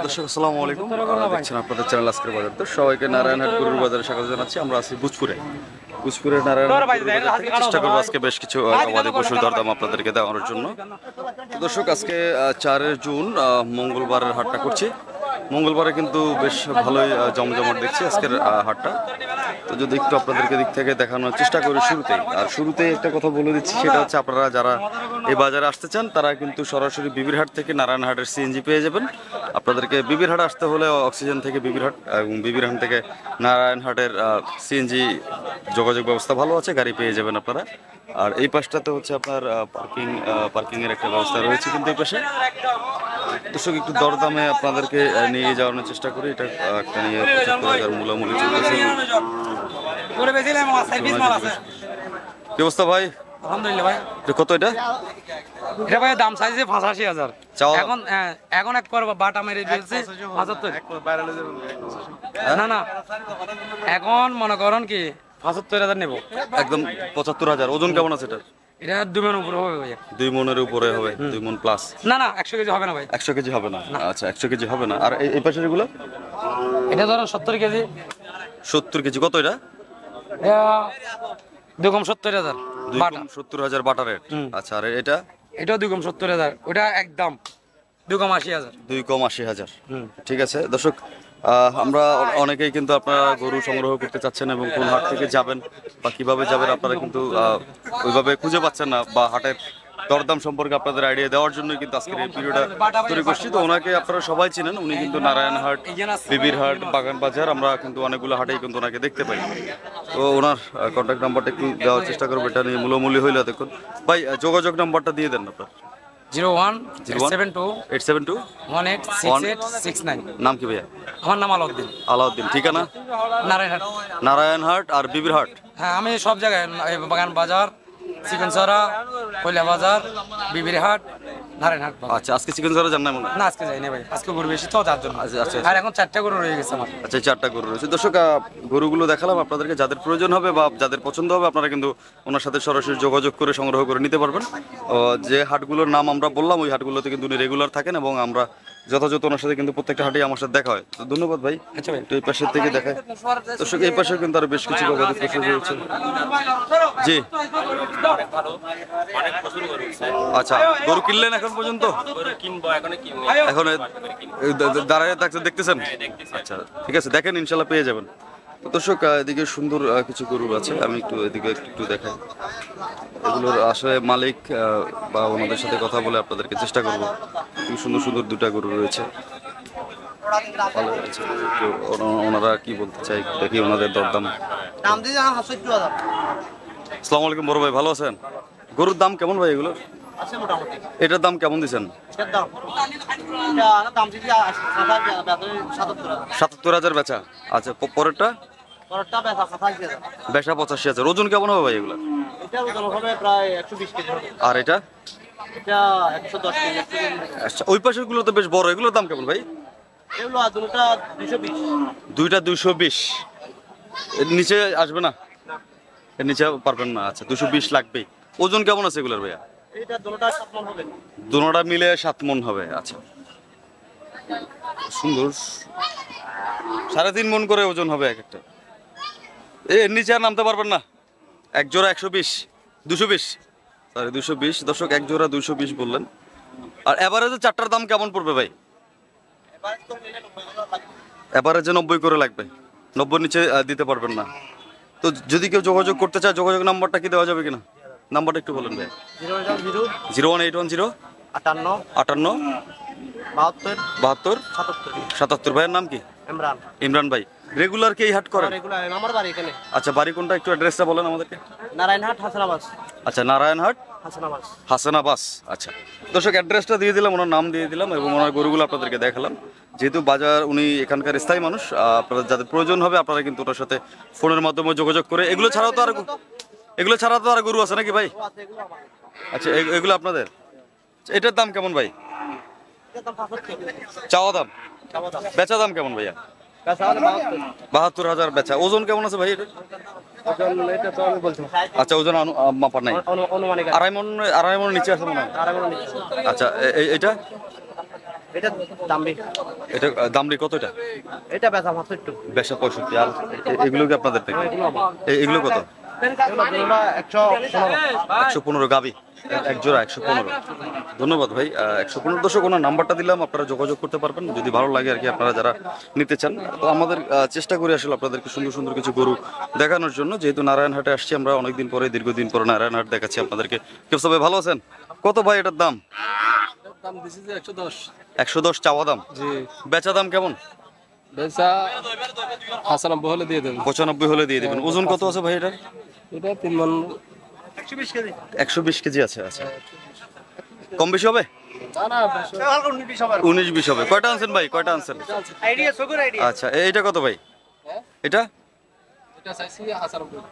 দর্শক আসসালামু আলাইকুম, দেখছেন আপনাদের চ্যানেল আজকের বাজার। তো সবাইকে নারায়ণহাট গরুর বাজারে স্বাগত জানাচ্ছি। আমরা আছি ভোজপুরের নারায়ণহাট চেষ্টা করবো আজকে বেশ কিছু গবাদি পশুর দরদাম আপনাদেরকে দেওয়ানোর জন্য। দর্শক আজকে 4 জুন মঙ্গলবারের হাটটা করছি। মঙ্গলবারে কিন্তু বেশ ভালোই জমজমাট দেখছি আজকের হাটটা। তো যদি একটু আপনাদেরকে দিক থেকে দেখানোর চেষ্টা করি শুরুতেই একটা কথা বলে দিচ্ছি, সেটা হচ্ছে আপনারা যারা এই বাজারে আসতে চান তারা কিন্তু সরাসরি বিবিরহাট থেকে নারায়ণহাটের সিএনজি পেয়ে যাবেন। আপনাদেরকে বিবিরহাট আসতে হলে অক্সিজেন থেকে বিবিরহাট এবং বিবিরহাট থেকে নারায়ণহাটের সিএনজি যোগাযোগ ব্যবস্থা ভালো আছে, গাড়ি পেয়ে যাবেন আপনারা। আর এই পাশটাতে হচ্ছে আপনার পার্কিংয়ের একটা ব্যবস্থা রয়েছে কিন্তু এই পাশে। দর্শক একটু দরদামে আপনাদেরকে নিয়ে যাওয়ানোর চেষ্টা করি। এটা একটা নিয়ে 75,000 মূলামূলি চলতেছে। কি অবস্থা ভাই? আলহামদুলিল্লাহ ভাই। কত এটা? এটা ভাই দাম চাইছে 85,000। এখন এক পর বাটা মেরে দিয়েছে 75। না এখন মনে করেন কি 75,000 নেব একদম 75,000। ওজন কেমন আছে এটা? এটা 2 মণ উপরে হবে ভাই। 2 মণের উপরে হবে, 2 মণ প্লাস। না 100 কেজি হবে না ভাই। 100 কেজি হবে না? আচ্ছা 100 কেজি হবে না। আর এই পাশের এগুলো? এটা ধরো 70 কেজি। 70 কেজি। কত এটা? 2,70,000 বাটা। 2,70,000 বাটা রেট। আচ্ছা আর এটা? এটাও 2,70,000। ওটা একদম 2,80,000। 2,80,000। ঠিক আছে দর্শক, আমরা অনেকেই কিন্তু আপনারা গরু সংগ্রহ করতে চাচ্ছেন এবং কোন হাট থেকে যাবেন বা কিভাবে যাবেন আপনারা কিন্তু ওইভাবে খুঁজে পাচ্ছেন না, বা হাটের দরদাম সম্পর্কে আপনাদের আইডিয়া দেওয়ার জন্য কিন্তু আজকের এই ভিডিওটা তৈরি করছি। তো ওনাকে আপনারা সবাই চিনেন, উনি কিন্তু নারায়ণহাট, বিবিরহাট, বাগান বাজার, আমরা কিন্তু অনেকগুলো হাটেই কিন্তু ওনাকে দেখতে পাই। তো ওনার কন্ট্যাক্ট নাম্বারটা একটু দেওয়ার চেষ্টা করবো, এটা নিয়ে মূল্যমূল্য হইলে দেখুন ভাই। যোগাযোগ নাম্বারটা দিয়ে দেন আপনার। 01-872-186869। নাম কি ভাইয়া? আমার নাম আলাউদ্দিন। আলাউদ্দিন। ঠিকানা? নারায়ণহাট। নারায়ণহাট আর বিবিরহাট? হ্যাঁ, আমি সব জায়গায়, বাগান বাজার, চিকেনসরা, কয়লা বাজার, বিবিরহাট, নারায়ণহাট। আচ্ছা আজকে চিকেনসরা যান না? না আজকে যাইনি ভাই, আজকে গরু বেশি তো তার জন্য। আচ্ছা আর এখন 4টা গরু রয়ে গেছে আমার। আচ্ছা 4টা গরু রয়েছে। দর্শক গরুগুলো দেখালাম আপনাদেরকে, যাদের প্রয়োজন হবে বা যাদের পছন্দ হবে আপনারা কিন্তু ওনার সাথে সরাসরি যোগাযোগ করে সংগ্রহ করে নিতে পারবেন। যে হাটগুলোর নাম আমরা বললাম ওই হাটগুলোতে কিন্তু উনি রেগুলার থাকেন এবং আমরা যথাযথ ওনার সাথে কিন্তু প্রত্যেকটা হাটেই আমার সাথে দেখা হয়। তো ধন্যবাদ ভাই। আচ্ছা ভাই, একটু এই পাশের থেকে দেখায়। দর্শক এই পাশে কিন্তু আরো বেশ কিছু গবাদি পশু রয়েছে। জি আচ্ছা, গরু কিনলেন এখন পর্যন্ত? এখন দাঁড়ায় থাকছে দেখতেছেন? আচ্ছা ঠিক আছে, দেখেন ইনশাল্লাহ পেয়ে যাবেন। দর্শক এদিকে সুন্দর কিছু গরু আছে, আমি একটু এদিকে একটু দেখাই। এগুলোর আসলে মালিক বা ওনাদের সাথে কথা বলে আপনাদেরকে চেষ্টা করবো। খুব সুন্দর সুন্দর 2টা গরু রয়েছে, ভালো রয়েছে। ওনারা কি বলতে চাই দেখি, ওনাদের দরদাম। আসসালামু আলাইকুম বড় ভাই, ভালো আছেন? গরুর দাম কেমন ভাই এগুলো? এটার দাম কেমন দিচ্ছেন? 77,000 বেচা। আচ্ছা পরেরটা? বেচা 85,000। ওজন কেমন হবে ভাই এগুলো? আর এটা? আচ্ছা ওই পাশের গুলো তো বেশ বড়, এগুলোর দাম কেমন ভাই? 2টা 220। এর নিচে আসবে না? এর নিচে পারবেন না? আচ্ছা 220 লাগবেই। ওজন কেমন আছে এগুলোর ভাইয়া? দুটোটা মিলে 7 মণ হবে। আচ্ছা সুন্দর, 3.5 মণ করে ওজন হবে এক একটা। এর নিচে আর নামতে পারবেন না? এক জোড়া 220। সরি 220। দর্শক এক জোড়া 220 বললেন। আর এভারেজে 4টার দাম কেমন পড়বে ভাই? এভারেজে 90 করে লাগবে। 90 নিচে দিতে পারবেন না। তো যদি কেউ যোগাযোগ করতে চায়, যোগাযোগ নাম্বারটা কি দেওয়া যাবে কিনা? নাম্বারটা একটু বলেন ভাই। 01810 58 72 77। ভাইয়ের নাম কি? ইমরান ভাই। রেগুলার কি এই হাট করেন? আমার বাড়ি এখানে। আচ্ছা বাড়ি কোনটা, একটু অ্যাড্রেসটা বলেন আমাদেরকে। নারায়ণহাট হাসানাবাস। আচ্ছা নারায়ণহাট হাসানাবাস। আচ্ছা দর্শক অ্যাড্রেসটা দিয়ে দিলাম, ওনার নাম দিয়ে দিলাম এবং ওনার গরুগুলো আপনাদেরকে দেখালাম। যেহেতু বাজার উনি এখানকার স্থায়ী মানুষ, আপনাদের যাদের প্রয়োজন হবে আপনারা কিন্তু ওনার সাথে ফোনের মাধ্যমে যোগাযোগ করে। এগুলো ছাড়াও তো আর গরু আছে নাকি ভাই? আচ্ছা এগুলো আপনাদের? এটার দাম কেমন ভাই? চাওয়া দাম? বেচা দাম কেমন ভাইয়া? 72,000 বেচা। ওজন কেমন আছে ভাই এটা? আচ্ছা ওজন মাপার নাই? 2.5 মণ নিচে আছে মনে হয়। আচ্ছা এটা? এটা দাম বেশি। এটা দামড়ি কত এটা? এটা বেচা মাত্র একটু। বেচা 65। আর এগুলো কি আপনাদের থেকে? এগুলো কত? এগুলো জোড়া 115। 115 গাবি এক জোড়া 115। ধন্যবাদ ভাই। 115 দর্শক ওনার নাম্বারটা দিলাম, আপনারা যোগাযোগ করতে পারবেন যদি ভালো লাগে আর কি, আপনারা যারা নিতে চান। তো আমাদের চেষ্টা করি আসলে আপনাদেরকে সুন্দর সুন্দর কিছু গরু দেখানোর জন্য, যেহেতু নারায়ণহাটে আসছি আমরা অনেকদিন পরে, দীর্ঘদিন পরে নারায়ণহাট দেখাচ্ছি আপনাদেরকে। কেউ সবাই ভালো আছেন? কত ভাই এটার দাম? দাম দিছি যে 110। 110 চাওয়া দাম। জি। বেচা দাম কেমন? বেচা 95 হলে দিয়ে দেবেন। 95 হলে দিয়ে দিবেন। ওজন কত আছে ভাই এটার? এটা 3 মণ। 120 কেজি। 120 কেজি আছে। আচ্ছা, কম বেশি হবে? না না, হালকা 19 হবে। 19-20 হবে। কয়টা আনছেন ভাই? কয়টা আনছেন? আইডিয়া সগুর আইডিয়া। আচ্ছা, এইটা কত ভাই? হ্যাঁ? এটা এটা চাইছি 95।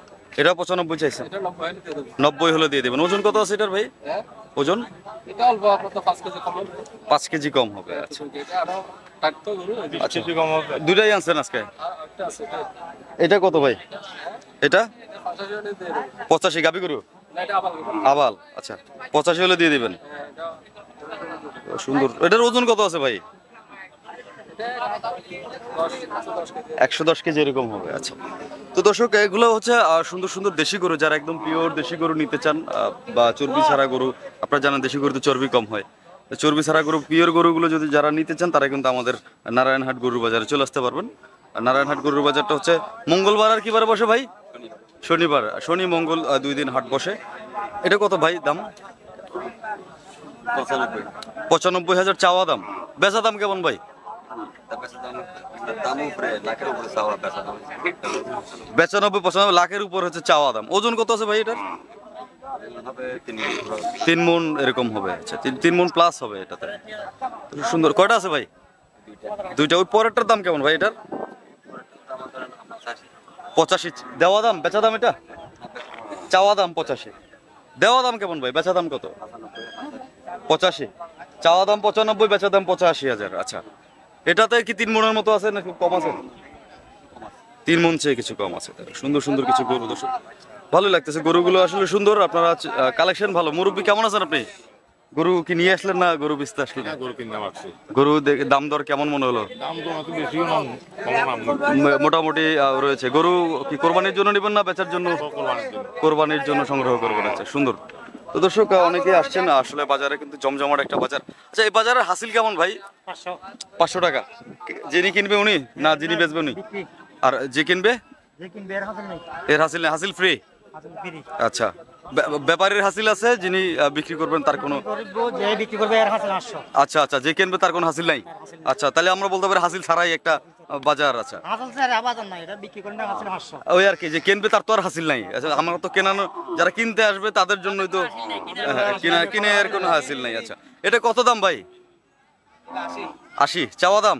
এটা 95 চাইছেন। এটা 90 হলে দিয়ে দেবেন। 90 হলে দিয়ে দেবেন। ওজন কত আছে এটার ভাই? হ্যাঁ? ওজন এটা অল্প, আপনার তো 5 কেজি কম হবে। 5 কেজি কম হবে। আচ্ছা, এটা আরো টাকতো গরু 20 আচ্ছা। কেজি কম হবে। দুইটাই আনছেন আজকে? আর একটা আছে এটা। এটা কত ভাই? এটা এটা 85 হলে দিয়ে দেবেন। 85 গাবি গরু না, এটা আবার গরু। আবাল। আচ্ছা, 85 হলে দিয়ে দিবেন। হ্যাঁ, এটা সুন্দর। এটার ওজন কত আছে ভাই? এটা 110 কেজি। 110 কেজি এরকম হবে। আচ্ছা, তো দর্শক এগুলো হচ্ছে সুন্দর সুন্দর দেশি গরু, যারা একদম পিওর দেশি গরু নিতে চান বা চর্বি ছাড়া গরু, আপনারা জানেন দেশি গরুতে চর্বি কম হয়, তো চর্বি ছাড়া গরু পিওর গরুগুলো যদি যারা নিতে চান তারা কিন্তু আমাদের নারায়ণহাট গরুর বাজারে চলে আসতে পারবেন। আর নারায়ণহাট গরুর বাজারটা হচ্ছে মঙ্গলবার আর কি বারে বসে ভাই? শনিবার। শনি মঙ্গল 2 দিন হাট বসে। এটা কত ভাই দাম? 95,000 চাওয়া দাম। বেচা দাম কেমন ভাই? বেচা 90-95 লাখের উপর হচ্ছে চাওয়া দাম। ওজন কত আছে ভাই এটার? 3 মণ এরকম হবে। আচ্ছা, 3 মণ প্লাস হবে এটাতে। সুন্দর। কয়টা আছে ভাই? দুইটা। ওই পরেরটার দাম কেমন ভাই এটার? 85 দেওয়া দাম। বেচা দাম এটা? চাওয়া দাম 85। দেওয়া দাম কেমন ভাই? বেচা দাম কত? 85। চাওয়া দাম 95, বেচা দাম 85,000। আচ্ছা, এটাতে কি 3 মণের মতো আছে নাকি কম আছে? 3 মণ চেয়ে কিছু কম আছে। সুন্দর সুন্দর কিছু গরু দর্শক, ভালো লাগতেছে গরুগুলো আসলে সুন্দর। আপনারা কালেকশন ভালো। মুরব্বী কেমন আছেন আপনি? গরু কি নিয়ে আসলেন না গরু বেচতে আসলেন? গরু কিনতে পারছি। গরু দাম দর কেমন মনে হলো? দাম তো অত বেশিও না, কম মোটামুটি রয়েছে। গরু কি কোরবানির জন্য নেবেন না বেচার জন্য? কোরবানির জন্য। কোরবানির জন্য সংগ্রহ করবেন। আচ্ছা, সুন্দর। তো দর্শক অনেকে আসছেন আসলে বাজারে, কিন্তু জমজমাট একটা বাজার। আচ্ছা, এই বাজারের হাসিল কেমন ভাই? 500 টাকা। যিনি কিনবে উনি না যিনি বেচবে উনি? আর যে কিনবে এর হাসিল নেই? হাসিল ফ্রি? আচ্ছা, ব্যাপারীর হাসিল আছে, যিনি বিক্রি করবেন তার কোনো? আচ্ছা আচ্ছা, যে কিনবে তার কোনো হাসিল নাই। আচ্ছা, তাহলে আমরা বলতে পারি হাসিল ছাড়াই একটা বাজার। আচ্ছা, ওই আর কি, যে কিনবে তার তো আর হাসিল নাই। আচ্ছা, আমার তো কেনানো, যারা কিনতে আসবে তাদের জন্যই তো কিনে এর কোনো হাসিল নাই। আচ্ছা, এটা কত দাম ভাই? 80 চাওয়া দাম।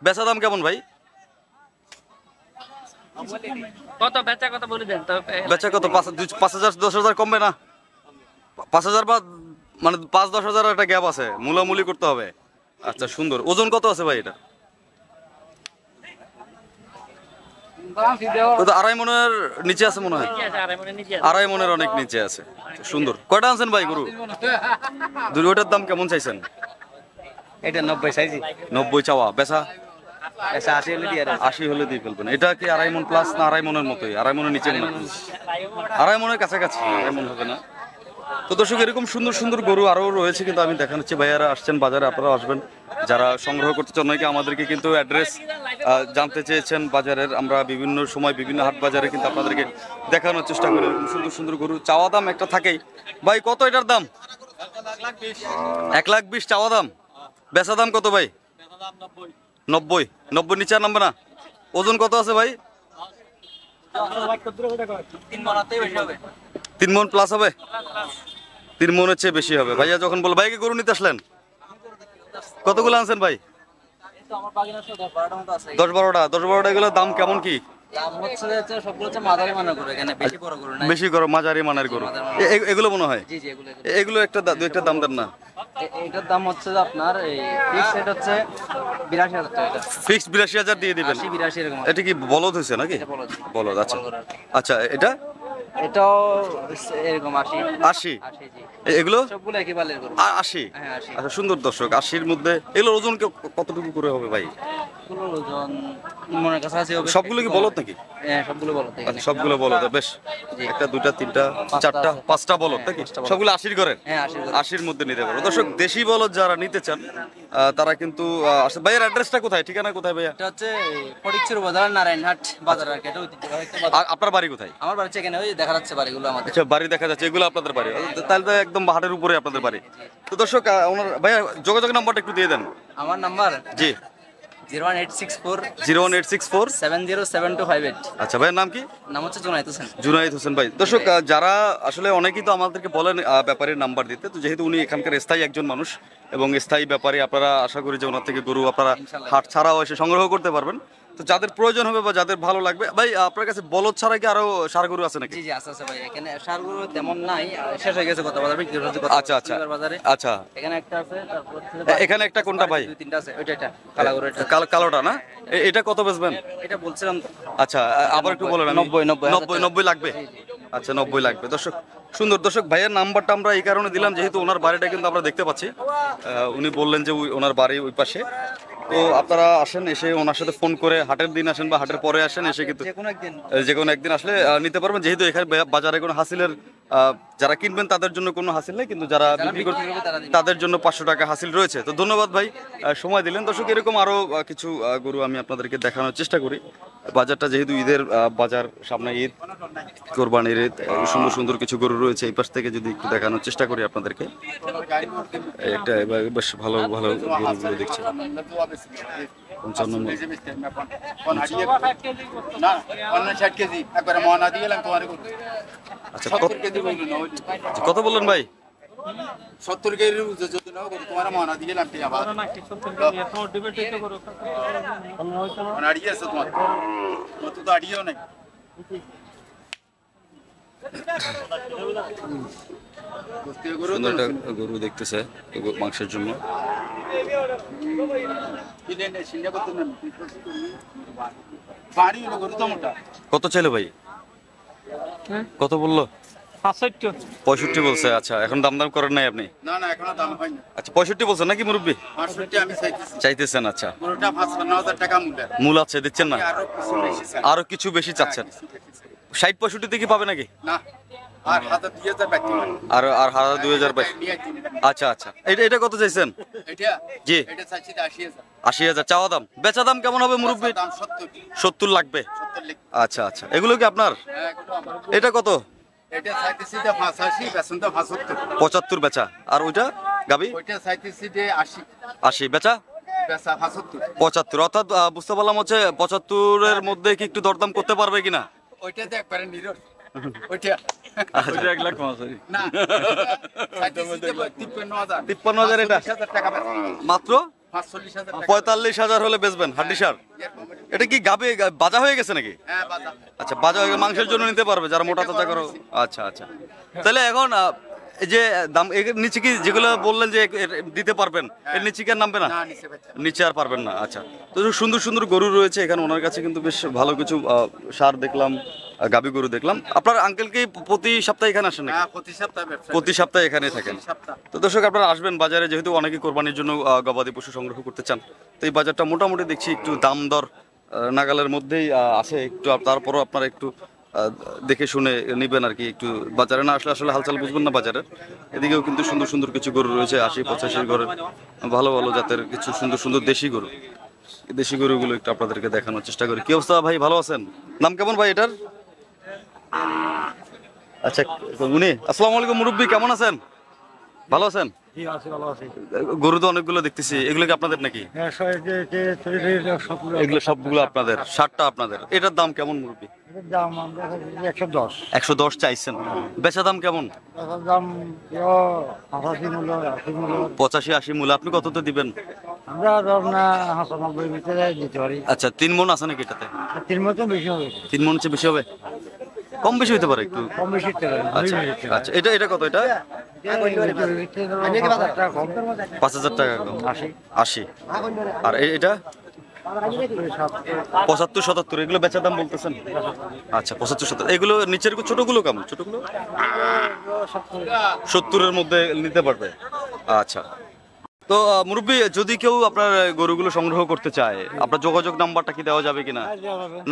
বেচা দাম কেমন ভাই? কত বেচা কত বলে দেন তো। বেচা কত? 5,000-10,000 কমবে না? 5,000 বা মানে 5-10,000 একটা গ্যাপ আছে, মূলামূলি করতে হবে। আচ্ছা, সুন্দর। ওজন কত আছে ভাই এটা? তো 2.5 মণের নিচে আছে মনে হয়। আড়াই মণের অনেক নিচে আছে। সুন্দর। কয়টা আনছেন ভাই গরু? দুটোটার দাম কেমন চাইছেন? এটা 90 চাইছি। 90 চাওয়া। বেচা? এসা 80 হলে দিয়ে দেন। 80 হলে দিয়ে ফেলবেন। এটা কি 2.5 মণ প্লাস না 2.5 মণের মতোই? 2.5 মণের নিচে মনে হয়। 2.5 মণের কাছাকাছি। 2.5 মণ হবে না। তো দর্শক এরকম সুন্দর সুন্দর গরু আরও রয়েছে, কিন্তু আমি দেখাচ্ছি। ভাইয়ারা আসছেন বাজারে, আপনারা আসবেন যারা সংগ্রহ করতে চান। অনেকে আমাদেরকে কিন্তু অ্যাড্রেস জানতে চেয়েছেন বাজারের। আমরা বিভিন্ন সময় বিভিন্ন হাট বাজারে কিন্তু আপনাদেরকে দেখানোর চেষ্টা করি এরকম সুন্দর সুন্দর গরু। চাওয়া দাম একটা থাকেই। ভাই কত এটার দাম? 1,20,000 চাওয়া দাম। বেচা দাম কত ভাই? 90 নিচে আর নামবে না। ওজন কত আছে ভাই? 3 মণ প্লাস হবে? 3 মণের চেয়ে বেশি হবে। ভাইয়া যখন বল, ভাইকে গরু নিতে আসলেন কতগুলো আনছেন ভাই? 10-12টা। 10-12টা এগুলোর দাম কেমন কি? দাম হচ্ছে যে সবগুলো হচ্ছে মাঝারি মানের গরু, এখানে বেশি বড় গরু নাই। বেশি গরু, মাঝারি মানের গরু। এগুলো মনে হয়? জি জি, এগুলো এগুলো একটা দু একটা দাম দেন না? এটার দাম হচ্ছে যে আপনার এই ফিক্স রেট হচ্ছে 82,000 টাকা। ফিক্সড 82,000 দিয়ে দিবেন? 80-82 এরকম। এটা কি বলদ হয়েছে নাকি? এটা বলদ। বলদ। আচ্ছা আচ্ছা, এটা এটাও এরকম 80 80 80 জি এগুলো সবগুলো একই বালের গরু 80। হ্যাঁ 80 আচ্ছা সুন্দর দর্শক, 80-র মধ্যে এগুলোর ওজন কতটুকু করে হবে ভাই? এগুলোর ওজন মনের কাছে আছে হবে সবগুলো কি বলদ নাকি? হ্যাঁ সবগুলো বলো তো এখানে আচ্ছা, সবগুলো বলদ, বেশ। একটা, দুইটা, তিনটা, চারটা, পাঁচটা বলদ নাকি? সবগুলো 80 করেন? হ্যাঁ 80 করে 80-র মধ্যে নিতে পারবো দর্শক। দেশি বলদ যারা নিতে চান তারা কিন্তু ভাইয়ের অ্যাড্রেসটা কোথায়, ঠিকানা কোথায় ভাইয়া? এটা হচ্ছে ফটিকছড়ি বাজার নারায়ণহাট বাজার আর কি এটা ঐতিহ্যবাহী একটা বাজার। আর আপনার বাড়ি কোথায়? আমার বাড়ি হচ্ছে এখানে ওই দেখা যাচ্ছে বাড়িগুলো আমাদের আচ্ছা বাড়ি দেখা যাচ্ছে, এগুলো আপনাদের বাড়ি, তাহলে তো একদম পাহাড়ের উপরে আপনাদের বাড়ি। তো দর্শক ওনার ভাইয়া যোগাযোগ নাম্বারটা একটু দিয়ে দেন। আমার নাম্বার জি 01864 01864। 707258 আচ্ছা ভাইয়ের নাম কি? নাম হচ্ছে জুনায়েদ হোসেন। জুনায়েদ হোসেন ভাই। দর্শক যারা আসলে অনেকেই তো আমাদেরকে বলেন ব্যাপারীর নাম্বার দিতে, তো যেহেতু উনি এখানকার স্থায়ী একজন মানুষ এবং স্থায়ী ব্যাপারী, আপনারা আশা করি যে ওনার থেকে গরু আপনারা হাট ছাড়াও এসে সংগ্রহ করতে পারবেন। তো যাদের প্রয়োজন হবে বা যাদের ভালো লাগবে, ভাই আপনার কাছে বলদ ছাড়া কি আরো ষাঁড় গরু আছে নাকি? জি জি আছে আছে ভাই, এখানে ষাঁড়গুলো তেমন নাই, শেষ হয়ে গেছে গত বাজারে বিক্রি হচ্ছে আচ্ছা আচ্ছা বাজারে। আচ্ছা এখানে একটা আছে, তারপর হচ্ছে এখানে একটা কোনটা ভাই? দুই তিনটা আছে, ওইটা এটা কালা গরু এটা। কালোটা না? এটা কত বেচবেন? এটা বলছিলাম তো। আচ্ছা আবার একটু বলেন। 90 লাগবে। আচ্ছা 90 লাগবে দর্শক। সুন্দর দর্শক, ভাইয়ের নাম্বারটা আমরা এই কারণে দিলাম যেহেতু ওনার বাড়িটা কিন্তু আমরা দেখতে পাচ্ছি। উনি বললেন যে ওনার বাড়ি ওই পাশে। তো আপনারা আসেন, এসে ওনার সাথে ফোন করে হাটের দিন আসেন বা হাটের পরে আসেন, এসে কিন্তু যে কোনো একদিন আসলে নিতে পারবেন। যেহেতু এখানে বাজারে কোনো হাসিলের যারা কিনবেন তাদের জন্য কোনো হাসিল নেই, কিন্তু যারা বিক্রি করবেন তাদের জন্য 500 টাকা হাসিল রয়েছে। তো ধন্যবাদ ভাই, সময় দিলেন। দর্শক এরকম আরও কিছু গরু আমি আপনাদেরকে দেখানোর চেষ্টা করি। বাজারটা যেহেতু ঈদের বাজার, সামনে ঈদ, কোরবানির ঈদ, সুন্দর সুন্দর কিছু গরু রয়েছে। এই পাশ থেকে যদি একটু দেখানোর চেষ্টা করি আপনাদেরকে, একটা বেশ ভালো ভালো গরুগুলো দেখছি। 55 আচ্ছা কত বললেন ভাই? 70 কেজি যদি নাও তোমার মানা দিয়ে লাগতে যাবা আড়িয়ে আছে তোমার কত তো আড়িয়েও নাই সুন্দর একটা গরু দেখতেছে মাংসের জন্য। কত চাইলো ভাই? কত বললো? 65 বলছে। আচ্ছা এখন দাম করেন নাই আপনি? না না এখনো দাম হয়নি। আচ্ছা 65 বলছেন নাকি মুরব্বি? 65 আমি চাইতেছেন। আচ্ছা পুরোটা 55,000 টাকা মূল আছে, দিচ্ছেন না? আরো কিছু বেশি চাচ্ছেন? 60-65 তে কি পাবে নাকি? না আর 1000-2000 বাকি আর 1000-2000 বাকি। আচ্ছা আচ্ছা এটা কত চাইছেন? এটা জি এটা চাইছি 80,000। 80,000 চাওয়া দাম। বেচা দাম কেমন হবে মুরব্বি? দাম 70 70 লাগবে। 70 লিখ। আচ্ছা আচ্ছা এগুলো কি আপনার? হ্যাঁ এগুলো আমার। এটা কত? এটা চাইতেছি 85 বেসনটা 75 75 বেচা। আর ওইটা গাবি? ওইটা চাইতেছি 80 80 বেচা। বেচা 75 75 অর্থাৎ বুঝতে পারলাম হচ্ছে 75-এর মধ্যে কি একটু দরদাম করতে পারবে কিনা? ওইটাতে একবারে নিরস ওইটা ওইটা 1 লাখ কম সরি না চাইতেছি 53,000 53,000 এটা 45,000 টাকা মাত্র 45,000 টাকা 45,000 হলে বেচবেন হাড্ডি সার? এটা কি গাবে বাজা হয়ে গেছে নাকি? হ্যাঁ বাজার আচ্ছা বাজা হয়ে মাংসের জন্য নিতে পারবে যারা মোটা তাজা করো। আচ্ছা আচ্ছা তাহলে এখন এই যে দাম এর নিচে কি যেগুলো বললেন যে দিতে পারবেন, এর নিচে কি আর নামবে না? না নিচে বেচা নিচে আর পারবেন না। আচ্ছা তো সুন্দর সুন্দর গরু রয়েছে এখানে ওনার কাছে, কিন্তু বেশ ভালো কিছু সার দেখলাম, গাবি গরু দেখলাম। আপনার আঙ্কেল কি প্রতি সপ্তাহে এখানে আসেন নাকি? হ্যাঁ প্রতি সপ্তাহে ব্যবসা প্রতি সপ্তাহে এখানেই থাকেন। তো দর্শক আপনারা আসবেন বাজারে, যেহেতু অনেকে কোরবানির জন্য গবাদি পশু সংগ্রহ করতে চান। তো এই বাজারটা মোটামুটি দেখছি একটু দাম দর নাগালের মধ্যেই আছে একটু, তারপরও আপনারা একটু দেখে শুনে নেবেন আর কি। একটু বাজারে না আসলে আসলে হালচাল বুঝবেন না বাজারের। এদিকেও কিন্তু সুন্দর সুন্দর কিছু গরু রয়েছে, 80-85 ঘরের ভালো ভালো জাতের কিছু সুন্দর সুন্দর দেশি গরু। দেশি গরুগুলো একটু আপনাদেরকে দেখানোর চেষ্টা করি। কি অবস্থা ভাই, ভালো আছেন? নাম কেমন ভাই এটার? আচ্ছা উনি আসসালামু আলাইকুম মুরব্বি, কেমন আছেন? ভালো আছেন? গরু তো অনেকগুলো দেখতেছি, এগুলো কি আপনাদের নাকি? এগুলো সবগুলো আপনাদের? 60টা আপনাদের। এটার দাম কেমন মুরব্বি? 110 চাইছেন। বেচা দাম কেমন? 85-80 মূল্য। আপনি কততে দিবেন? আচ্ছা 3 মণ আছে নাকি এটাতে? 3 মণ চেয়ে বেশি হবে? কম বেশি হতে পারে একটু। আচ্ছা আচ্ছা এটা কত? এটা 5,000 টাকা কম। 80। আর এটা 75 77 এগুলো বেচা দাম বলতেছেন? আচ্ছা 75 77। এগুলো নিচের ছোটগুলো কেমন? ছোটগুলো 70-এর মধ্যে নিতে পারবে। আচ্ছা, তো মুরব্বী, যদি কেউ আপনার গরুগুলো সংগ্রহ করতে চায়, আপনার যোগাযোগ নাম্বারটা কি দেওয়া যাবে কিনা?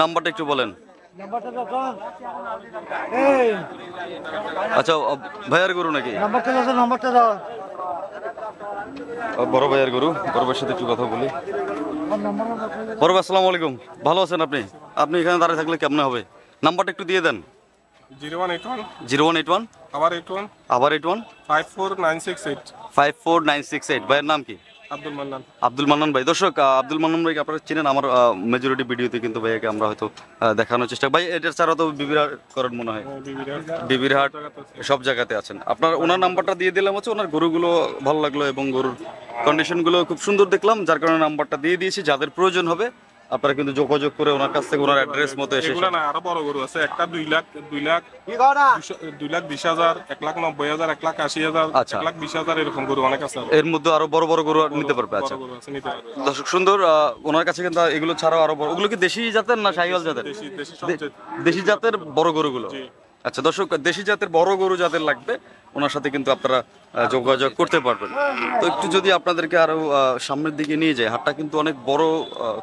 নাম্বারটা একটু বলেন। আচ্ছা, ভাইয়ার গরু নাকি? বড় ভাইয়ের গরু, বড় ভাইয়ের সাথে একটু কথা বলি। বড় ভাই আসসালামু আলাইকুম, ভালো আছেন আপনি? আপনি এখানে দাঁড়িয়ে থাকলে কেমনে হবে? নাম্বারটা একটু দিয়ে দেন। 0181 0181 আবার 81 আবার 81 54968 54968। ভাইয়ের নাম কি? আব্দুল মান্নান। আব্দুল মান্নান ভাই। দর্শক, আব্দুল মান্নান ভাইকে আপনারা চিনেন, আমার মেজরিটি ভিডিওতে কিন্তু ভাইয়াকে আমরা হয়তো দেখানোর চেষ্টা। ভাই এটার ছাড়া তো বিবিরাট করেন মনে হয়, বিবিরহাট সব জায়গাতে আছেন। আপনার ওনার নাম্বারটা দিয়ে দিলাম, হচ্ছে ওনার গরুগুলো ভালো লাগলো এবং গরুর কন্ডিশনগুলো খুব সুন্দর দেখলাম, যার কারণে নাম্বারটা দিয়ে দিয়েছি। যাদের প্রয়োজন হবে আপনারা কিন্তু যোগাযোগ করে ওনার কাছ থেকে ওনার অ্যাড্রেস মতো এসে। এগুলা না, আরো বড় গরু আছে, একটা 2,20,000 1,90,000 1,80,000 আচ্ছা। 1,20,000 এরকম গরু অনেক আছে। এর মধ্যে আরো বড় বড় গরু নিতে পারবে। আচ্ছা বড় গরু আছে, নিতে পারবে। দর্শক, সুন্দর। ওনার কাছে কিন্তু এগুলো ছাড়াও আরো বড়, ওগুলো কি দেশি জাতের না শাহিওয়াল জাতের? দেশি সবচেয়ে। দেশি জাতের বড় গরুগুলো। আচ্ছা দর্শক, দেশি জাতের বড় গরু যাদের লাগবে ওনার সাথে কিন্তু আপনারা যোগাযোগ করতে পারবেন। তো একটু যদি আপনাদেরকে আরো সামনের দিকে নিয়ে যায়, হাটটা কিন্তু অনেক বড়,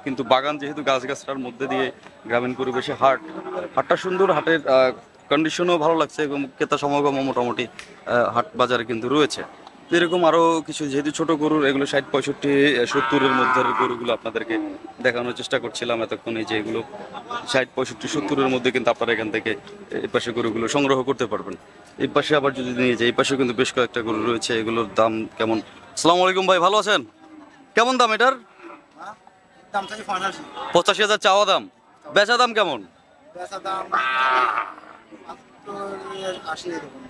কিন্তু বাগান যেহেতু গাছগাছড়ার মধ্যে দিয়ে গ্রামীণ পরিবেশে হাটটা সুন্দর, হাটের কন্ডিশনও ভালো লাগছে এবং ক্রেতা সমাগম মোটামুটি হাট বাজারে কিন্তু রয়েছে। এরকম আরো কিছু, যেহেতু ছোট গরুর এগুলো 60 65 70-এর মধ্যে গরুগুলো আপনাদেরকে দেখানোর চেষ্টা করছিলাম এতক্ষণে, যে এগুলো 60 65 70-এর মধ্যে কিন্তু আপনারা এখান থেকে এই পাশে গরুগুলো সংগ্রহ করতে পারবেন। এই পাশে আবার যদি নিয়ে যাই, এই পাশে কিন্তু বেশ কয়েকটা গরু রয়েছে। এগুলোর দাম কেমন? আসসালামু আলাইকুম ভাই, ভালো আছেন? কেমন দাম এটার? 85,000 চাওয়া দাম, বেচা দাম কেমন?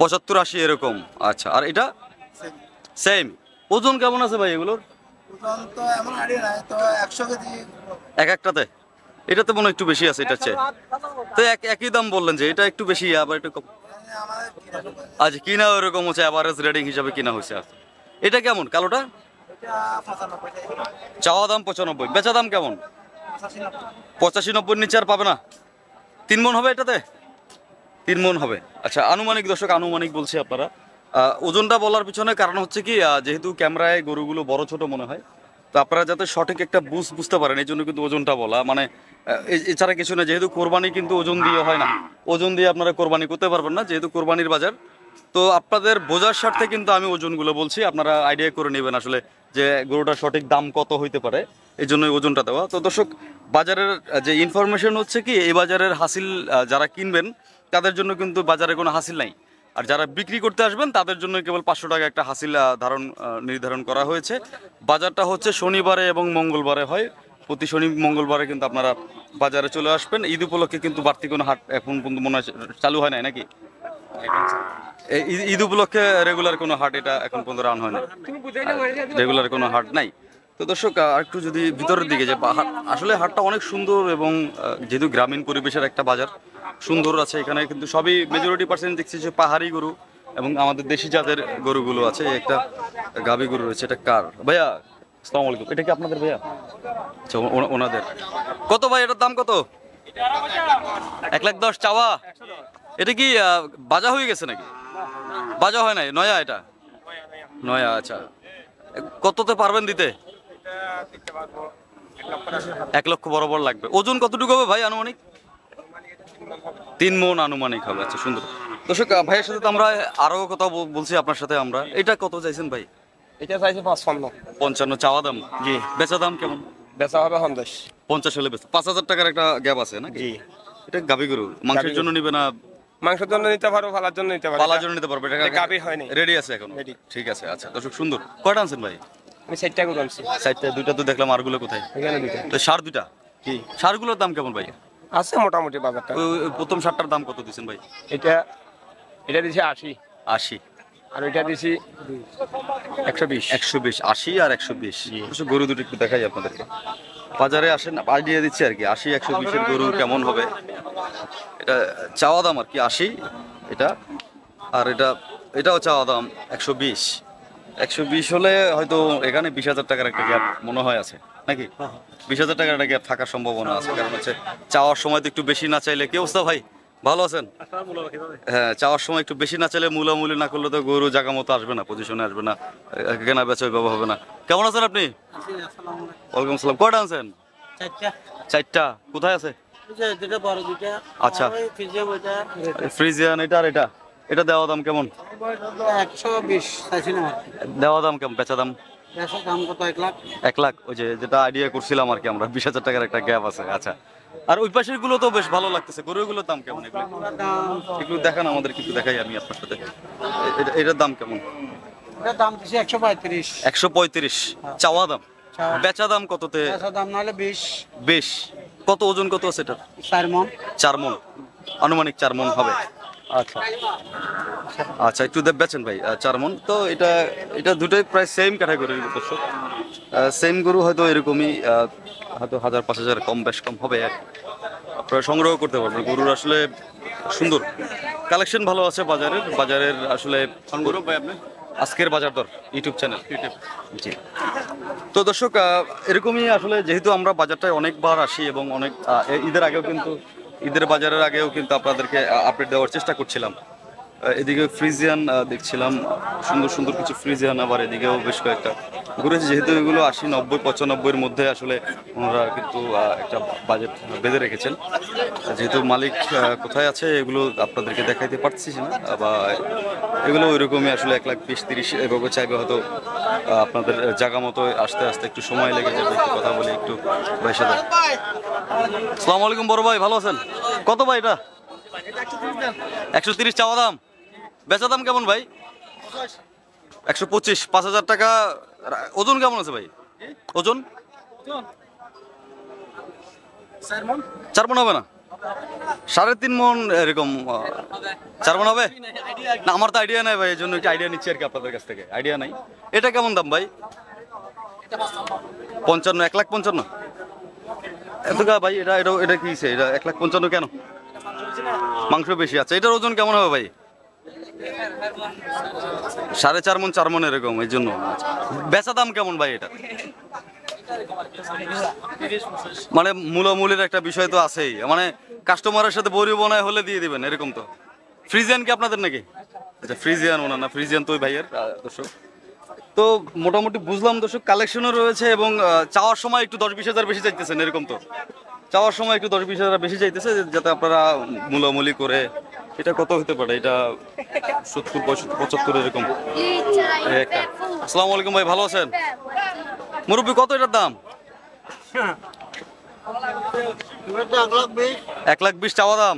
75 80 এরকম। আচ্ছা, আর এটা সেম। ওজন কেমন আছে ভাই এগুলোর? এক একটাতে? এটাতে মনে হয় একটু বেশি আছে এটার চেয়ে। তো একই দাম বললেন যে এটা একটু বেশি আবার একটু কম। আচ্ছা, কিনা ওরকম হচ্ছে, অ্যাভারেজ রেটিং হিসাবে কিনা হয়েছে। এটা কেমন কালোটা? চাওয়া দাম 95, বেচা দাম কেমন? 85 90 নিচে আর পাবে না? 3 মণ হবে এটাতে? 3 মণ হবে। আচ্ছা, আনুমানিক দর্শক, আনুমানিক বলছি আপনারা। ওজনটা বলার পিছনে কারণ হচ্ছে কি, যেহেতু ক্যামেরায় গরুগুলো বড় ছোট মনে হয়, তো আপনারা যাতে সঠিক একটা বুঝতে পারেন এই জন্য কিন্তু ওজনটা বলা। মানে এছাড়া কিছু না, যেহেতু কোরবানি কিন্তু ওজন দিয়ে হয় না, ওজন দিয়ে আপনারা কোরবানি করতে পারবেন না, যেহেতু কোরবানির বাজার। তো আপনাদের বোঝার স্বার্থে কিন্তু আমি ওজনগুলো বলছি, আপনারা আইডিয়া করে নেবেন আসলে যে গরুটার সঠিক দাম কত হইতে পারে, এই জন্যই ওজনটা দেওয়া। তো দর্শক, বাজারের যে ইনফরমেশন হচ্ছে কি, এই বাজারের হাসিল যারা কিনবেন তাদের জন্য কিন্তু বাজারে কোনো হাসিল নাই, আর যারা বিক্রি করতে আসবেন তাদের জন্য কেবল 500 টাকা একটা হাসিল নির্ধারণ করা হয়েছে। বাজারটা হচ্ছে শনিবারে এবং মঙ্গলবারে হয়। প্রতি শনি মঙ্গলবারে কিন্তু আপনারা বাজারে চলে আসবেন। ঈদ উপলক্ষে কিন্তু বাড়তি কোনো হাট এখন পর্যন্ত মনে হয় চালু হয় নাই নাকি? ঈদ উপলক্ষে রেগুলার কোনো হাট এটা এখন পর্যন্ত রান হয় না, রেগুলার কোনো হাট নাই। তো দর্শক, একটু যদি ভিতরের দিকে যে আসলে হাটটা অনেক সুন্দর এবং যেহেতু গ্রামীণ পরিবেশের একটা বাজার, সুন্দর আছে। এখানে কিন্তু সবই মেজরিটি পার্সেন্ট দেখছি যে পাহাড়ি গরু এবং আমাদের দেশি জাতের গরুগুলো আছে। একটা গাভী গরু রয়েছে। এটা কার ভাইয়া? আসসালামু আলাইকুম। এটা কি আপনাদের ভাইয়া? আচ্ছা, ওনাদের। কত ভাই এটার দাম কত? 1,10,000 চাওয়া। এটা কি বাজা হয়ে গেছে নাকি? বাজা হয় নাই, নয়া? এটা নয়া। আচ্ছা, কততে পারবেন দিতে? 1 লক্ষ বরাবর লাগবে। ওজন কতটুকু হবে ভাই আনুমানিক? 3 মণ আনুমানিক হবে। আচ্ছা, সুন্দর। দর্শক, ভাইয়ের সাথে তো আমরা আরো কথা বলছি আপনার সাথে আমরা। এটা কত চাইছেন ভাই? এটা চাইছে 55। 55 চাওয়া দাম? জি। বেচা দাম কেমন? বেচা হবে 50। 50 হলে বেচা। 5,000 টাকার একটা গ্যাপ আছে নাকি? জি। এটা গাভী গরু মাংসের জন্য নিবে না? মাংসের জন্য নিতে পারো, ফালার জন্য নিতে পারো। পালার জন্য নিতে পারবে। এটা গাভী হয়নি, রেডি আছে এখন? রেডি। ঠিক আছে। আচ্ছা দর্শক, সুন্দর। কয়টা আনছেন ভাই? আমি 60টা করে আনছি। 60টা? দুইটা তো দেখলাম, আরগুলো কোথায়? এখানে দুইটা। তো সার দুইটা? জি। সারগুলোর দাম কেমন ভাই? আছে মোটামুটি বাজারটা। ওই প্রথম সারটার দাম কত দিচ্ছেন ভাই? এটা দিছি 80। 80। আর ওইটা দিছি 120। 120। 80 আর 120। গরু দুটো একটু দেখাই আপনাদেরকে। বাজারে আসেন, আইডিয়া দিচ্ছি আর কি। 80 120 এর গরু কেমন হবে। এটা চাওয়া দাম আর কি 80 এটা, আর এটাও চাওয়া দাম 120। 120 হলে হয়তো এখানে 20,000 টাকার একটা গ্যাপ মনে হয় আছে নাকি? 20,000 টাকার একটা গ্যাপ থাকার সম্ভাবনা আছে, কারণ হচ্ছে চাওয়ার সময় তো একটু বেশি না চাইলে। কি অবস্থা ভাই, ভালো আছেন? হ্যাঁ, চাওয়ার সময় একটু বেশি না চাইলে মূলামূলি না করলে তো গরু জায়গা মতো আসবে না, পজিশনে আসবে না, কেনা বেচা ওইভাবে হবে না। কেমন আছেন আপনি? ওয়ালাইকুম আসসালাম। কয়টা আনছেন? 4টা। কোথায় আছে? আচ্ছা, ফ্রিজিয়ান এটা আর এটা, এটা দেওয়া দাম কেমন? 120 চাইছি না, দেওয়া দাম কেমন, বেচা দাম? বেচার দাম কত? 1 লাখ। 1 লাখ। ওই যে যেটা আইডিয়া করছিলাম আর কি আমরা, 20,000 টাকার একটা গ্যাপ আছে। আচ্ছা, আর ওই পাশের গুলো তো বেশ ভালো লাগতেছে। গরুগুলোর দাম কেমন এগুলো একটু দেখান আমাদের, কিছু দেখাই আমি আপনার সাথে। এটার দাম কেমন? এটার দাম দিছি 135। 135 চাওয়া দাম। বেচা দাম কততে? বেচার দাম নাহলে 20। 20। কত ওজন কত আছে এটার? 4 মণ। 4 মণ, আনুমানিক 4 মণ হবে। আচ্ছা আচ্ছা, একটু বেচেন ভাই। 4 মণ তো এটা, এটা দুটোই প্রায় সেম ক্যাটাগরির দর্শক, সেম গরু, হয়তো এরকমই, হয়তো 1,000-5,000 কম বেশ কম হবে। আপনারা সংগ্রহ করতে পারবেন। গরুর আসলে সুন্দর কালেকশন ভালো আছে বাজারের আসলে। গরু ভাই আপনি আজকের বাজার দর ইউটিউব চ্যানেল। জি, তো দর্শক এরকমই আসলে, যেহেতু আমরা বাজারটায় অনেকবার আসি এবং অনেক ঈদের আগেও কিন্তু, ঈদের বাজারের আগেও কিন্তু আপনাদেরকে আপডেট দেওয়ার চেষ্টা করছিলাম। এদিকে ফ্রিজিয়ান দেখছিলাম, সুন্দর সুন্দর কিছু ফ্রিজিয়ান, আবার এদিকেও বেশ কয়েকটা ঘুরেছে। যেহেতু এগুলো 80, 90, 95-এর মধ্যে আসলে ওনারা কিন্তু একটা বাজেট বেঁধে রেখেছেন। যেহেতু মালিক কোথায় আছে এগুলো আপনাদেরকে দেখাইতে পারছি না, বা এগুলো ওইরকমই আসলে 1,20,30 এভাবে চাইবে, হয়তো আপনাদের জায়গা মতো আসতে আসতে একটু সময় লেগে যাবে। একটু কথা বলি একটু ভাইয়ের সাথে। আসসালামু আলাইকুম বড় ভাই, ভালো আছেন? কত ভাই এটা? 130 চাওয়া দাম, বেচা দাম কেমন ভাই? 125। 5,000 টাকা। ওজন কেমন আছে ভাই? ওজন 4 মণ হবে না? 3.5 মণ এরকম 4 মণ হবে না? আমার তো আইডিয়া নাই ভাই, এই জন্য একটু আইডিয়া নিচ্ছি আর কি আপনাদের কাছ থেকে। আইডিয়া নাই। এটা কেমন দাম ভাই? 55। 1,55,000 এত ভাই? এটা এটা এটা কি, এটা 1,55,000 কেন? মাংস বেশি আছে। এটার ওজন কেমন হবে ভাই? 4.5 মণ 4 মণ এরকম, এই জন্য। বেচা দাম কেমন ভাই এটা? মানে মূলামূলির একটা বিষয় তো আছেই, মানে কাস্টমারের সাথে বড়ি বনায় হলে দিয়ে দিবেন এরকম তো। ফ্রিজিয়ান কি আপনাদের নাকি? আচ্ছা, ফ্রিজিয়ান ওনা না, ফ্রিজিয়ান তো ওই ভাইয়ের। দর্শক তো মোটামুটি বুঝলাম দর্শক, কালেকশনও রয়েছে এবং চাওয়ার সময় একটু 10-20,000 বেশি চাইতেছেন এরকম তো। চাওয়ার সময় একটু 10-20,000 বেশি চাইতেছে, যাতে আপনারা মূলামূলি করে। এটা কত হতে পারে? এটা 70-75 এরকম একটা। আসসালামু আলাইকুম ভাই, ভালো আছেন? মুরব্বী কত এটার দাম? 1,20,000 চাওয়া দাম,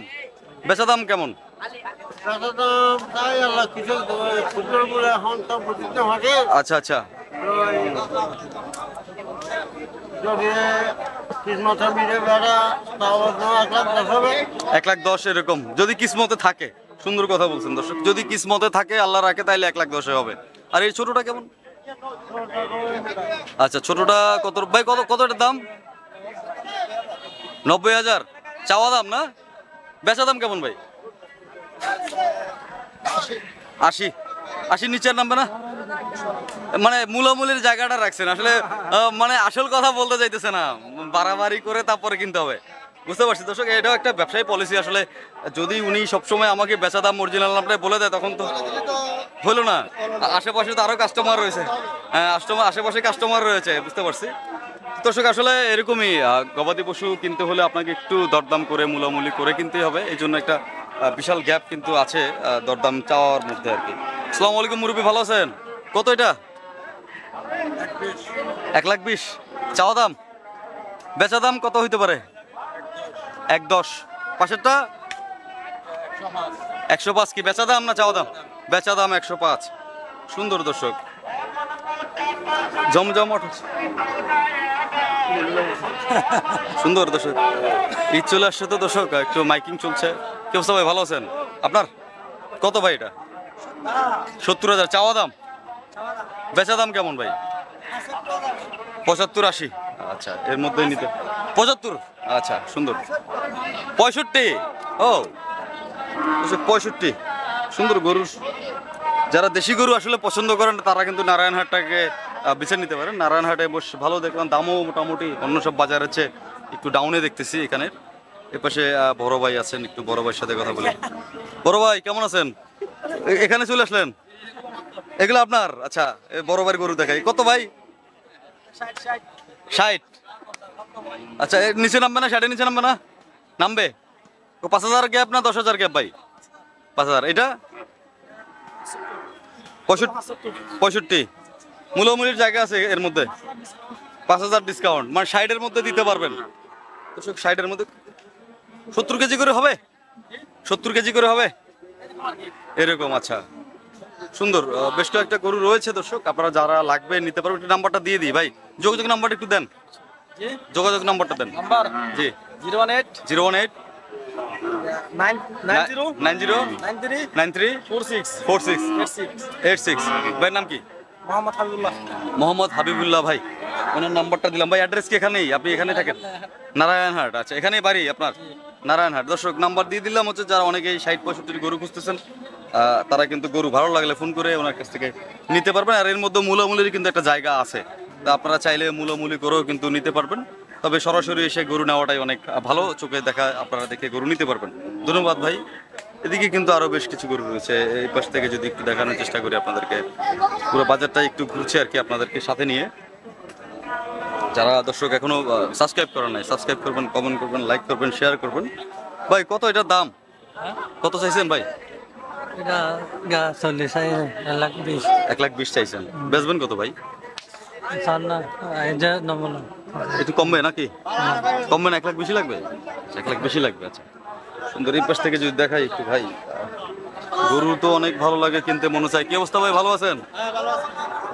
বেচা দাম কেমন? আচ্ছা আচ্ছা, 1,10,000 এরকম, যদি কিসমতে থাকে। সুন্দর কথা বলছেন দর্শক, যদি কিসমতে থাকে, আল্লাহ রাখে, তাইলে 1,10,000 হবে। আর এই ছোটটা কেমন? আচ্ছা, ছোটটা কত ভাই? কত এটার দাম? 90,000 চাওয়া দাম না? বেচা দাম কেমন ভাই? 80 নিচের নামবে না? মানে মূলামূলির জায়গাটা রাখছেন আসলে, মানে আসল কথা বলতে চাইতেছে না, বাড়াবাড়ি করে তারপরে কিনতে হবে। বুঝতে পারছি দর্শক, এটাও একটা ব্যবসায়ী পলিসি আসলে। যদি উনি সবসময় আমাকে বেচা দাম অরিজিনাল নামটাই বলে দেয়, তখন তো হলো না। আশেপাশে তো আরো কাস্টমার রয়েছে, আশেপাশে কাস্টমার রয়েছে, বুঝতে পারছি দর্শক। আসলে এরকমই, গবাদি পশু কিনতে হলে আপনাকে একটু দরদাম করে, মূলামূলি করে কিনতেই হবে। এই জন্য একটা বিশাল গ্যাপ কিন্তু আছে দরদাম চাওয়ার মধ্যে আর কি। আসসালামু আলাইকুম মুরব্বী, ভালো আছেন? কত এটা? 1,20,000 চাওয়া দাম, বেচা দাম কত হইতে পারে? 1,10,000। পাশেরটা 105 কি বেচা দাম না চাওয়া দাম? বেচা দাম 105। সুন্দর দর্শক, জমজমট সুন্দর দর্শক। ঈদ চলে আসছে তো দর্শক, একটু মাইকিং চলছে। কি অবস্থা ভাই, ভালো আছেন? আপনার কত ভাই এটা? 70,000 চাওয়া দাম, বেচা দাম কেমন ভাই? 75-80। আচ্ছা, এর মধ্যে নিতে 75। আচ্ছা, সুন্দর। 65। ও 65, সুন্দর গরুর যারা দেশি গরু আসলে পছন্দ করেন তারা কিন্তু নারায়ণহাটটাকে বেছে নিতে পারেন। নারায়ণহাটে বেশ ভালো দেখলাম, দামও মোটামুটি অন্য সব বাজারের চেয়ে একটু ডাউনে দেখতেছি এখানে। এপাশে বড় ভাই আছেন, একটু বড় ভাইয়ের সাথে কথা বলি। বড় ভাই কেমন আছেন? এখানে চলে আসলেন, এগুলো আপনার? আচ্ছা, বড় ভাইয়ের গরু দেখাই। কত ভাই? 60। আচ্ছা, এর নিচে নামবে না? 60-এর নিচে নামবে না? নামবে? 5000 গ্যাপ না 10,000 গ্যাপ ভাই? 5000। এটা 65। মূলামূলির জায়গা আছে এর মধ্যে। 5000 ডিসকাউন্ট, মানে 60-এর মধ্যে দিতে পারবেন। 60-এর মধ্যে 70 কেজি করে হবে? 70 কেজি করে হবে এরকম। আচ্ছা, সুন্দর। বেশ কয়েকটা গরু রয়েছে দর্শক, আপনারা যারা লাগবে নিতে পারবেন। একটু নাম্বারটা দিয়ে দিই ভাই, যোগাযোগ নাম্বারটা একটু দেন। যোগাযোগ নাম্বারটা দেন। নাম্বার জি 018 018 90 90 93 93 46 46 86। ভাইয়ের নাম কি? মোহাম্মদ হাবিবুল্লাহ। মোহাম্মদ হাবিবুল্লাহ ভাই, ওনার নাম্বারটা দিলাম। ভাই অ্যাড্রেস কি এখানেই? আপনি এখানে থাকেন? নারায়ণহাট। আচ্ছা, এখানেই বাড়ি আপনার? নারায়ণহাট। দর্শক নাম্বার দিয়ে দিলাম, হচ্ছে যারা অনেকেই 60-65 গরু খুঁজতেছেন তারা কিন্তু গরু ভালো লাগলে ফোন করে ওনার কাছ থেকে নিতে পারবেন। আর এর মধ্যে মূলামূলির কিন্তু একটা জায়গা আছে, তা আপনারা চাইলে মূলামূলি করেও কিন্তু নিতে পারবেন। তবে সরাসরি এসে গরু নেওয়াটাই অনেক ভালো, চোখে দেখা আপনারা দেখে গরু নিতে পারবেন। ধন্যবাদ ভাই। এদিকে কিন্তু আরো বেশ কিছু গরু রয়েছে, এই পাশ থেকে যদি একটু দেখানোর চেষ্টা করি আপনাদেরকে, পুরো বাজারটা একটু ঘুরছে আর কি আপনাদেরকে সাথে নিয়ে। যারা দর্শক এখনো সাবস্ক্রাইব করেন নাই, সাবস্ক্রাইব করবেন, কমেন্ট করবেন, লাইক করবেন, শেয়ার করবেন। ভাই কত এটার দাম? কত চাইছেন ভাই? এটা 40 1,20,000 1,20,000 চাইছেন, বেচবেন কত ভাই? একটু কমবে নাকি? কমবে না? 1,00,000 বেশি লাগবে? 1,00,000 বেশি লাগবে। আচ্ছা, সুন্দর। এই পাশ থেকে যদি দেখাই একটু ভাই, গরু তো অনেক ভালো লাগে কিনতে মনে চায়। কি অবস্থা ভাই, ভালো আছেন?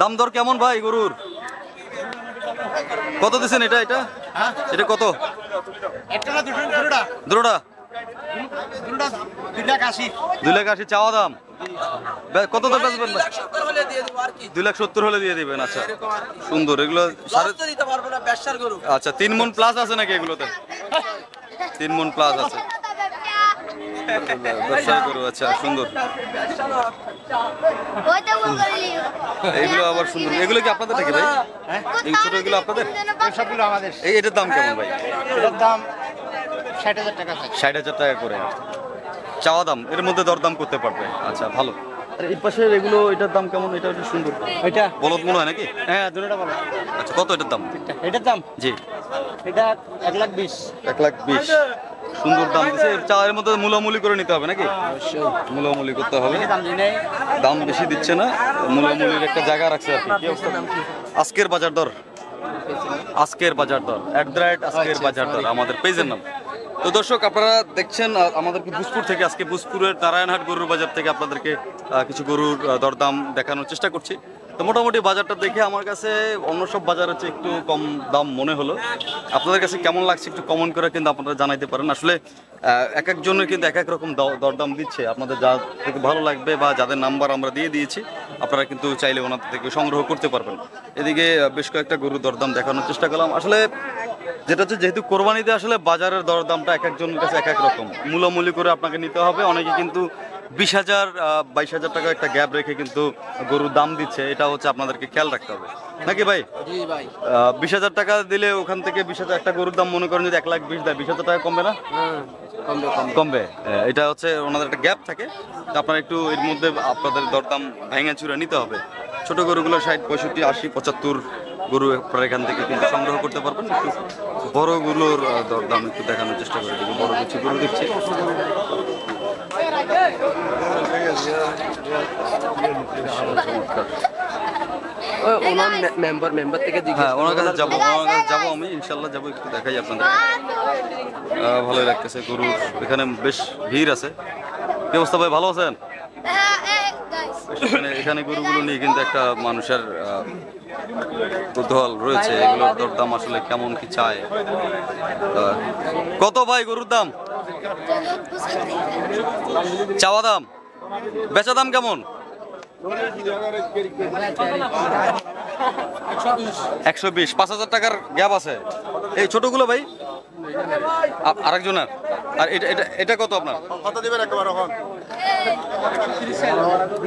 দাম দর কেমন ভাই গরুর? কত দিচ্ছেন এটা? এটা কত? দুটোটা 2,80,000 চাওয়া দাম। কত দাম বেচবেন ভাই? 2,70,000 হলে দিয়ে দিবেন। আচ্ছা, সুন্দর। এগুলো আচ্ছা 3 মণ প্লাস আছে নাকি এগুলোতে? 3 মণ প্লাস আছে। ব্যবসায় গরু। আচ্ছা, সুন্দর। এগুলো আবার সুন্দর। এগুলো কি আপনাদের নাকি ভাই? এই ছোট এগুলো আপনাদের? সবগুলো আমাদের। এটার দাম কেমন ভাই? এটার দাম 60,000 টাকা। 60,000 টাকা করে চাওয়া দাম, এর মধ্যে দরদাম করতে পারবে। আচ্ছা, ভালো। আর এই পাশের এগুলো, এটার দাম কেমন? এটা হচ্ছে সুন্দর। এটা বলদ মনে হয় নাকি? হ্যাঁ, দুটোটা বলো। আচ্ছা, কত এটার দাম? এটার দাম জি এটা 1,20,000। 1,20,000 সুন্দর দাম দিচ্ছে। চায়ের মধ্যে মূলামূলি করে নিতে হবে নাকি? মূলামূলি করতে হবে। দাম বেশি দিচ্ছে না, মূলামূলির একটা জায়গা রাখছে আর কি। কি অবস্থা? আজকের বাজার দর, আজকের বাজার দর আজকের বাজার দর আমাদের পেজের নাম। তো দর্শক আপনারা দেখছেন আমাদেরকে বুজপুর থেকে, আজকে বুজপুরের নারায়ণহাট গরুর বাজার থেকে আপনাদেরকে কিছু গরুর দরদাম দেখানোর চেষ্টা করছি। তো মোটামুটি বাজারটা দেখে আমার কাছে অন্য সব বাজারের চেয়ে একটু কম দাম মনে হলো। আপনাদের কাছে কেমন লাগছে একটু কমেন্ট করে কিন্তু আপনারা জানাইতে পারেন। আসলে এক একজনের কিন্তু এক এক রকম দরদাম দিচ্ছে। আপনাদের যা থেকে ভালো লাগবে বা যাদের নাম্বার আমরা দিয়ে দিয়েছি, আপনারা কিন্তু চাইলে ওনাদের থেকে সংগ্রহ করতে পারবেন। এদিকে বেশ কয়েকটা গরুর দরদাম দেখানোর চেষ্টা করলাম। আসলে যেটা হচ্ছে, যেহেতু কোরবানিতে আসলে বাজারের দরদামটা এক একজনের কাছে এক এক রকম, মূলামূলি করে আপনাকে নিতে হবে। অনেকে কিন্তু 20,000 22,000 টাকা একটা গ্যাপ রেখে কিন্তু গরুর দাম দিচ্ছে, এটা হচ্ছে আপনাদেরকে খেয়াল রাখতে হবে নাকি ভাই? 20,000 টাকা দিলে ওখান থেকে 20,000 একটা গরুর দাম মনে করেন যদি 1,20,000 দেয়, 20,000 টাকা কমবে না? কমবে। এটা হচ্ছে ওনাদের একটা গ্যাপ থাকে, আপনারা একটু এর মধ্যে আপনাদের দরদাম ভেঙে চুরে নিতে হবে। ছোট গরুগুলো 60 65 80 75 গরু আপনারা এখান থেকে কিন্তু সংগ্রহ করতে পারবেন। একটু বড় গরুর দরদাম একটু দেখানোর চেষ্টা করে দেখি। বড় কিছু গরু দেখছি। মেম্বার থেকে হ্যাঁ, ওনার কাছে যাবো আমি, ইনশাল্লাহ যাবো, একটু দেখাই আপনাদের। ভালোই লাগতেছে গরু, এখানে বেশ ভিড় আছে। কি অবস্থা ভাই, ভালো আছেন? এখানে গরুগুলো নিয়ে কিন্তু একটা মানুষের কৌতূহল রয়েছে, এগুলোর দরদাম আসলে কেমন কি চায়। কত ভাই গরুর দাম? চাওয়া দাম, বেচা দাম কেমন? 120। 5,000 টাকার গ্যাপ আছে। এই ছোটগুলো ভাই আরেকজনের? আর এটা এটা এটা কত আপনার? কত দিবেন একবার এখন?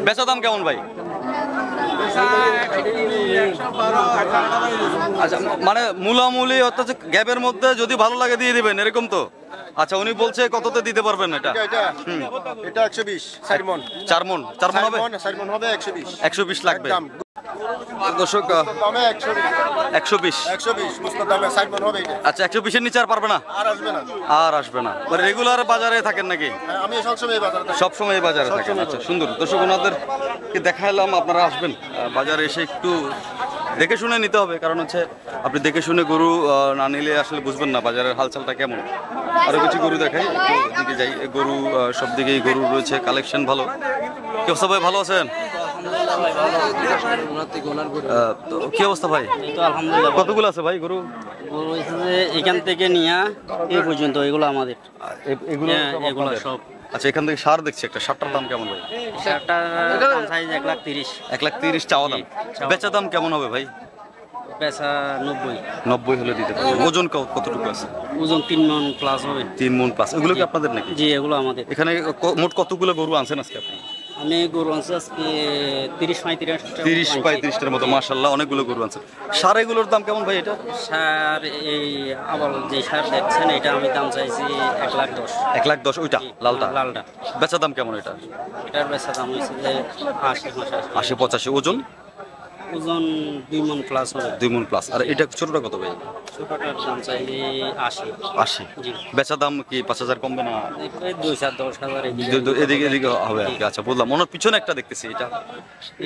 বেচা দাম কেমন ভাই? আচ্ছা, মানে মূলামূলি অর্থাৎ গ্যাপের মধ্যে যদি ভালো লাগে দিয়ে দিবেন এরকম তো? আচ্ছা, উনি বলছে কততে দিতে পারবেন এটা? এটা 120 4 মন। 4 মন? 4 মন হবে? 4 মন হবে 120। 120 লাগবে। দর্শক, দামে 120 120 120 মুস্তাদ দামে 4 মন হবে এটা। আচ্ছা, 120 এর নিচে আর পারবে না? আর আসবে না। আর আসবে না। মানে রেগুলার বাজারে থাকেন নাকি? আমি সবসময় এই বাজারে থাকি। সব সময় এই বাজারে থাকেন। আচ্ছা, সুন্দর। দর্শক, ওনাদেরকে দেখাইলাম, আপনারা আসবেন বাজারে এসে একটু দেখে শুনে নিতে হবে, কারণ হচ্ছে আপনি দেখে শুনে গরু না নিলে আসলে বুঝবেন না বাজারের হালচালটা কেমন। আরো কিছু গরু দেখাই, একটু দিকে যাই। গরু সব দিকেই গরু রয়েছে, কালেকশন ভালো। কি অবস্থা ভাই, ভালো আছেন? তো কি অবস্থা ভাই? আলহামদুলিল্লাহ। কতগুলো আছে ভাই গরু? গরু এসেছে এখান থেকে নিয়ে এই পর্যন্ত, এগুলো আমাদের। এগুলো এগুলো সব। আচ্ছা, এখান থেকে সার দেখছি একটা। সারটার দাম কেমন ভাই? শার্টটার দাম সাইজ 1,30,000। 1,30,000 চাওয়া দাম। বেচা দাম কেমন হবে ভাই? পেশা 90। 90 হলে দিতে পারবেন। ওজন কতটুকু আছে? ওজন 3 মন প্লাস হবে। 3 মন প্লাস। এগুলো কি আপনাদের নাকি? জি, এগুলো আমাদের। এখানে মোট কতগুলো গরু আনছেন আজকে আপনি? আমি গরু আনছি আজকে 30-35টার মতো। মাশাআল্লাহ, অনেকগুলো গরু আনছেন। সার এগুলোর দাম কেমন ভাই এটা? সার এই আবার যে সার দেখছেন এটা আমি দাম চাইছি 1,10,000। 1,10,000 ওইটা লালটা? লালটা। বেচা দাম কেমন এটা? এটার বেচা দাম হয়েছে যে 80-85। 80-85। ওজন? ওজন 2 মন প্লাস হবে। 2 মন প্লাস। আর এটা ছোটটা কত ভাই? ছোটটার দাম চাইলে 80। 80। জি। বেচা দাম কি 5,000 কমবে না? 2,000-10,000 এদিকে এদিকে হবে আর কি। আচ্ছা, বললাম। মনে পিছনে একটা দেখতেছি, এটা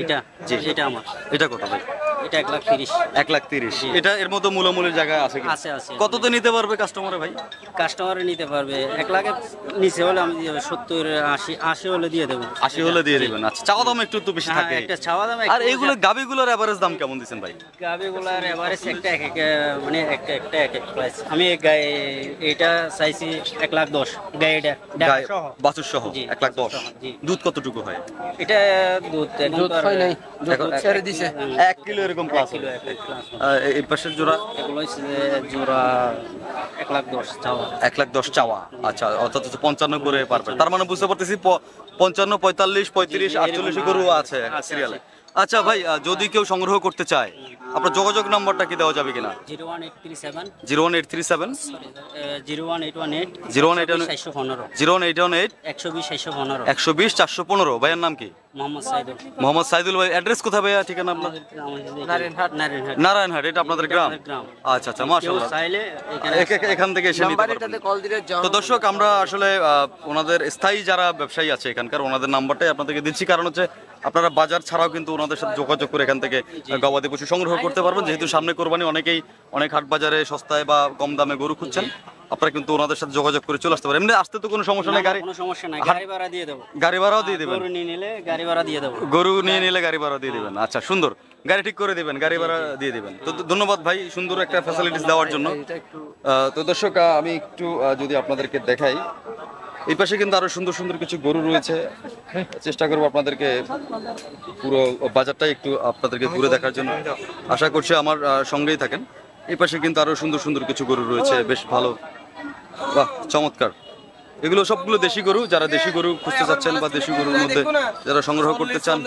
এটা জি। এটা আমার। এটা কত ভাই? এটা 1,30,000। 1,30,000। এটা এর মধ্যে মূলামূলির জায়গা আছে কি? আছে আছে। কততে নিতে পারবে কাস্টমারে ভাই? কাস্টমারে নিতে পারবে 1 লাখের নিচে হলে আমি 70-80 হলে দিয়ে দেবো। 80 হলে দিয়ে দিবেন। আচ্ছা, চাওয়া দাম একটু তো বেশি হ্যাঁ, থাকে। একটা চাওয়া দাম। আর এইগুলো গাবিগুলোর এভারেজ দাম কেমন দিচ্ছেন ভাই? গাবিগুলার এভারেজ একটা এক এক মানে একটা এক এক প্রাইস। আমি এটা চাইছি 1,10,000 গাইটা সহ, বাছুর সহ। জি, 1,10,000। জি। দুধ কতটুকু হয়? এটা দুধ এখন তো আর নাই, দুধ ছেড়ে দিছে। 1 কিলো এরকম প্লাস। Kilo 1 plus. এই পাশের জোড়া এগুলো হচ্ছে যে জোড়া 1,10,000 চাওয়া। 1,10,000 চাওয়া। আচ্ছা, অর্থাৎ 55 করে পারবে। তার মানে বুঝতে পারতেছি 55, 45, 35, 48 গরু আছে সিরিয়ালে। আচ্ছা ভাই, যদি কেউ সংগ্রহ করতে চায়, আপনার যোগাযোগ নাম্বারটা কি দেওয়া যাবে কিনা? 01837 01837 01818 01818 120 120 415 415। ভাইয়ের নাম কি? মোহাম্মদ সাইদুল। মোহাম্মদ সাইদুল ভাই। অ্যাড্রেস কোথায় ভাইয়া, ঠিকানা আপনার? নারায়ণহাট। নারায়ণহাট। এটা আপনাদের গ্রাম? গ্রাম। আচ্ছা আচ্ছা, মাশাআল্লাহ। চাইলে এখান থেকে এসে নিতে পারবেন। তো দর্শক, আমরা আসলে ওনাদের স্থায়ী যারা ব্যবসায়ী আছে এখানকার, ওনাদের নাম্বারটাই আপনাদেরকে দিচ্ছি, কারণ হচ্ছে আপনারা বাজার ছাড়াও কিন্তু ওনাদের সাথে যোগাযোগ করে এখান থেকে গবাদি পশু সংগ্রহ করতে পারবেন। যেহেতু সামনে কোরবানি, অনেকেই অনেক হাট বাজারে সস্তায় বা কম দামে গরু খুঁজছেন, আপনারা কিন্তু ওনাদের সাথে যোগাযোগ করে চলে আসতে পারেন। এমনি আসতে তো কোনো সমস্যা নেই, কোনো সমস্যা নাই, গাড়ি ভাড়া দিয়ে দেবো। গাড়ি ভাড়াও দিয়ে দেবেন? গরু নিয়ে নিলে গাড়ি ভাড়া দিয়ে দেবো। গরু নিয়ে নিলে গাড়ি ভাড়া দিয়ে দিবেন। আচ্ছা, সুন্দর। গাড়ি ঠিক করে দিবেন, গাড়ি ভাড়া দিয়ে দিবেন। তো ধন্যবাদ ভাই, সুন্দর একটা ফ্যাসিলিটিস দেওয়ার জন্য। তো দর্শক, আমি একটু যদি আপনাদেরকে দেখাই, এই পাশে কিন্তু আরো সুন্দর সুন্দর কিছু গরু রয়েছে। চেষ্টা করবো আপনাদেরকে পুরো বাজারটাই একটু আপনাদেরকে ঘুরে দেখার জন্য। আশা করছি আমার সঙ্গেই থাকেন। এই পাশে কিন্তু আরো সুন্দর সুন্দর কিছু গরু রয়েছে, বেশ ভালো। বাহ, চমৎকার। এগুলো সবগুলো দেশি গরু। যারা দেশি গরু খুঁজতে চাচ্ছেন বা দেশি গরুর মধ্যে যারা সংগ্রহ করতে চান,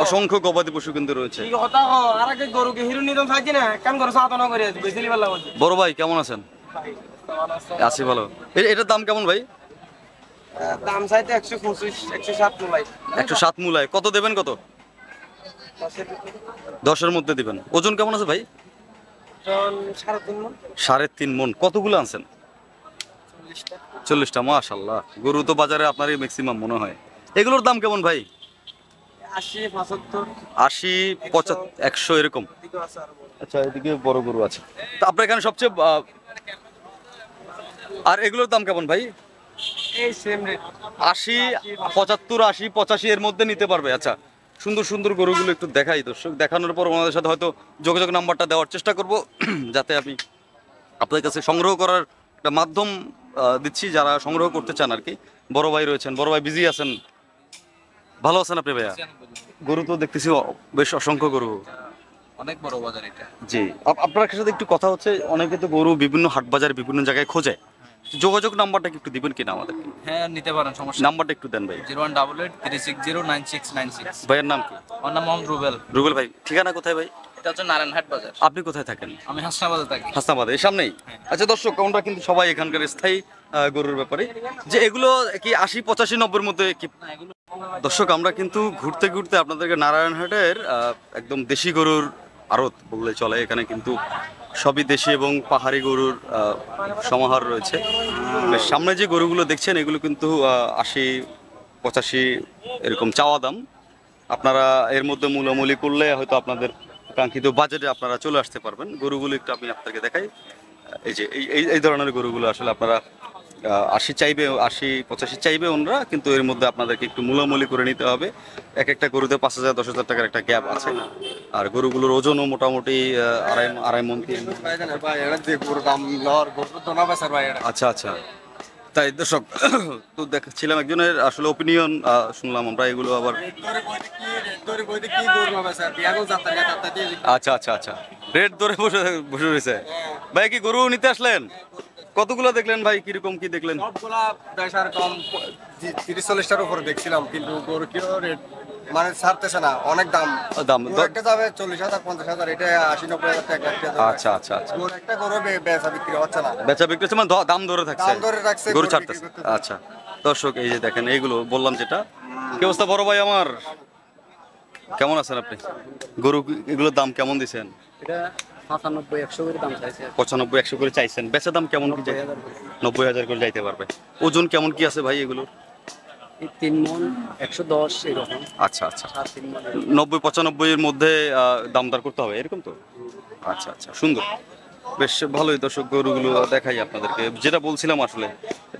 অসংখ্য গবাদি পশু কিন্তু রয়েছে। বড় ভাই, কেমন আছেন? আছি ভালো। এটার দাম কেমন ভাই? দাম চাইতে 125, 107 মূলাই। 107 মূলায়। কত দেবেন? কত? 10-এর মধ্যে দিবেন। ওজন কেমন আছে ভাই? 3.5 মণ। 3.5 মণ। কতগুলো আনছেন? 40টা। মাশাআল্লাহ, গরু তো বাজারে আপনারই ম্যাক্সিমাম মনে হয়। এগুলোর দাম কেমন ভাই? 80, 75, 80, 75, 100 এরকম। আচ্ছা, এদিকে বড় গরু আছে। তো আপনার এখানে সবচেয়ে আর এগুলোর দাম কেমন ভাই? এই সেম রেট। 80, 75, 80, 85 এর মধ্যে নিতে পারবে। আচ্ছা, সুন্দর সুন্দর গরুগুলো একটু দেখাই দর্শক। দেখানোর পর ওনাদের সাথে হয়তো যোগাযোগ নাম্বারটা দেওয়ার চেষ্টা করব, যাতে আমি আপনাদের কাছে সংগ্রহ করার একটা মাধ্যম দিচ্ছি, যারা সংগ্রহ করতে চান আর কি। বড় ভাই রয়েছেন। বড় ভাই বিজি আছেন? ভালো আছেন আপনি ভাইয়া? গরু তো দেখতেছি বেশ অসংখ্য গরু। অনেক বড় বাজার এটা। জি, আপনার সাথে একটু কথা হচ্ছে, অনেকে তো গরু বিভিন্ন হাট বাজার বিভিন্ন জায়গায় খোঁজে, যোগাযোগ নাম্বারটা কি একটু দিবেন কিনা আমাদেরকে? হ্যাঁ নিতে পারেন, সমস্যা নাম্বারটা একটু দেন ভাই। 0188 ভাইয়ের নাম কি? আমার নাম মোহাম্মদ রুবেল। রুবেল ভাই, ঠিকানা কোথায় ভাই? এটা হচ্ছে নারায়ণহাট বাজার। আপনি কোথায় থাকেন? আমি হাসনাবাদে থাকি। হাসনাবাদে, এই সামনেই? আচ্ছা দর্শক, আমরা কিন্তু সবাই এখানকার স্থায়ী গরুর ব্যাপারে, যে এগুলো কি 80, 85, 90-এর মধ্যে কি? দর্শক, আমরা কিন্তু ঘুরতে ঘুরতে আপনাদেরকে নারায়ণহাটের একদম দেশি গরুর আড়ত বললে চলে। এখানে কিন্তু সবই দেশি এবং পাহাড়ি গরুর সমাহার রয়েছে। বেশ, সামনে যে গরুগুলো দেখছেন এগুলো কিন্তু 80, 85 এরকম চাওয়া দাম। আপনারা এর মধ্যে মূলামূলি করলে হয়তো আপনাদের কাঙ্ক্ষিত বাজেটে আপনারা চলে আসতে পারবেন। গরুগুলো একটু আমি আপনাদেরকে দেখাই। এই যে এই ধরনের গরুগুলো আসলে আপনারা 80 চাইবে, 80, 85 চাইবে ওনরা, কিন্তু এর মধ্যে আপনাদেরকে একটু মূলামূলি করে নিতে হবে। এক একটা গরুতে 5,000, 10,000 টাকার একটা গ্যাপ আছে। আর গরুগুলোর ওজনও মোটামুটি আড়াই মন, 3 মণ। আচ্ছা আচ্ছা, তাই দর্শক, তো দেখছিলাম একজনের আসলে ওপিনিয়ন শুনলাম আমরা, এগুলো আবার আচ্ছা আচ্ছা আচ্ছা, রেট ধরে বসে বসে রয়েছে। ভাই কি গরু নিতে আসলেন? কতগুলো দেখলেন ভাই, কিরকম কি দেখলেন? সবগুলা দেশার কম 30-40টার উপরে দেখছিলাম, কিন্তু গরু কি রেট মানে ছাড়তেছে না, অনেক দাম। দাম একটা যাবে 40,000, 50,000, এটা 80-90,000 টাকা। আচ্ছা আচ্ছা আচ্ছা, একটা গরু বেচা বিক্রি হচ্ছে না, বেচা বিক্রি হচ্ছে মানে দাম ধরে থাকছে, দাম ধরে রাখছে, গরু ছাড়তেছে। আচ্ছা দর্শক, এই যে দেখেন এইগুলো বললাম যেটা। কি অবস্থা বড় ভাই আমার, কেমন আছেন আপনি? গরু এগুলোর দাম কেমন দিচ্ছেন? এটা 95-100 করে দাম চাইছে। 95-100 করে চাইছেন, বেচা দাম কেমন কি যায়? 90,000 করে যাইতে পারবে। ওজন কেমন কি আছে ভাই এগুলো? 3 মণ, 110 এরকম। আচ্ছা আচ্ছা, 3 মণ। 90-95 এর মধ্যে দামদার করতে হবে, এরকম তো? আচ্ছা আচ্ছা, সুন্দর, বেশ ভালোই। দর্শক, গরুগুলো দেখাই আপনাদেরকে, যেটা বলছিলাম আসলে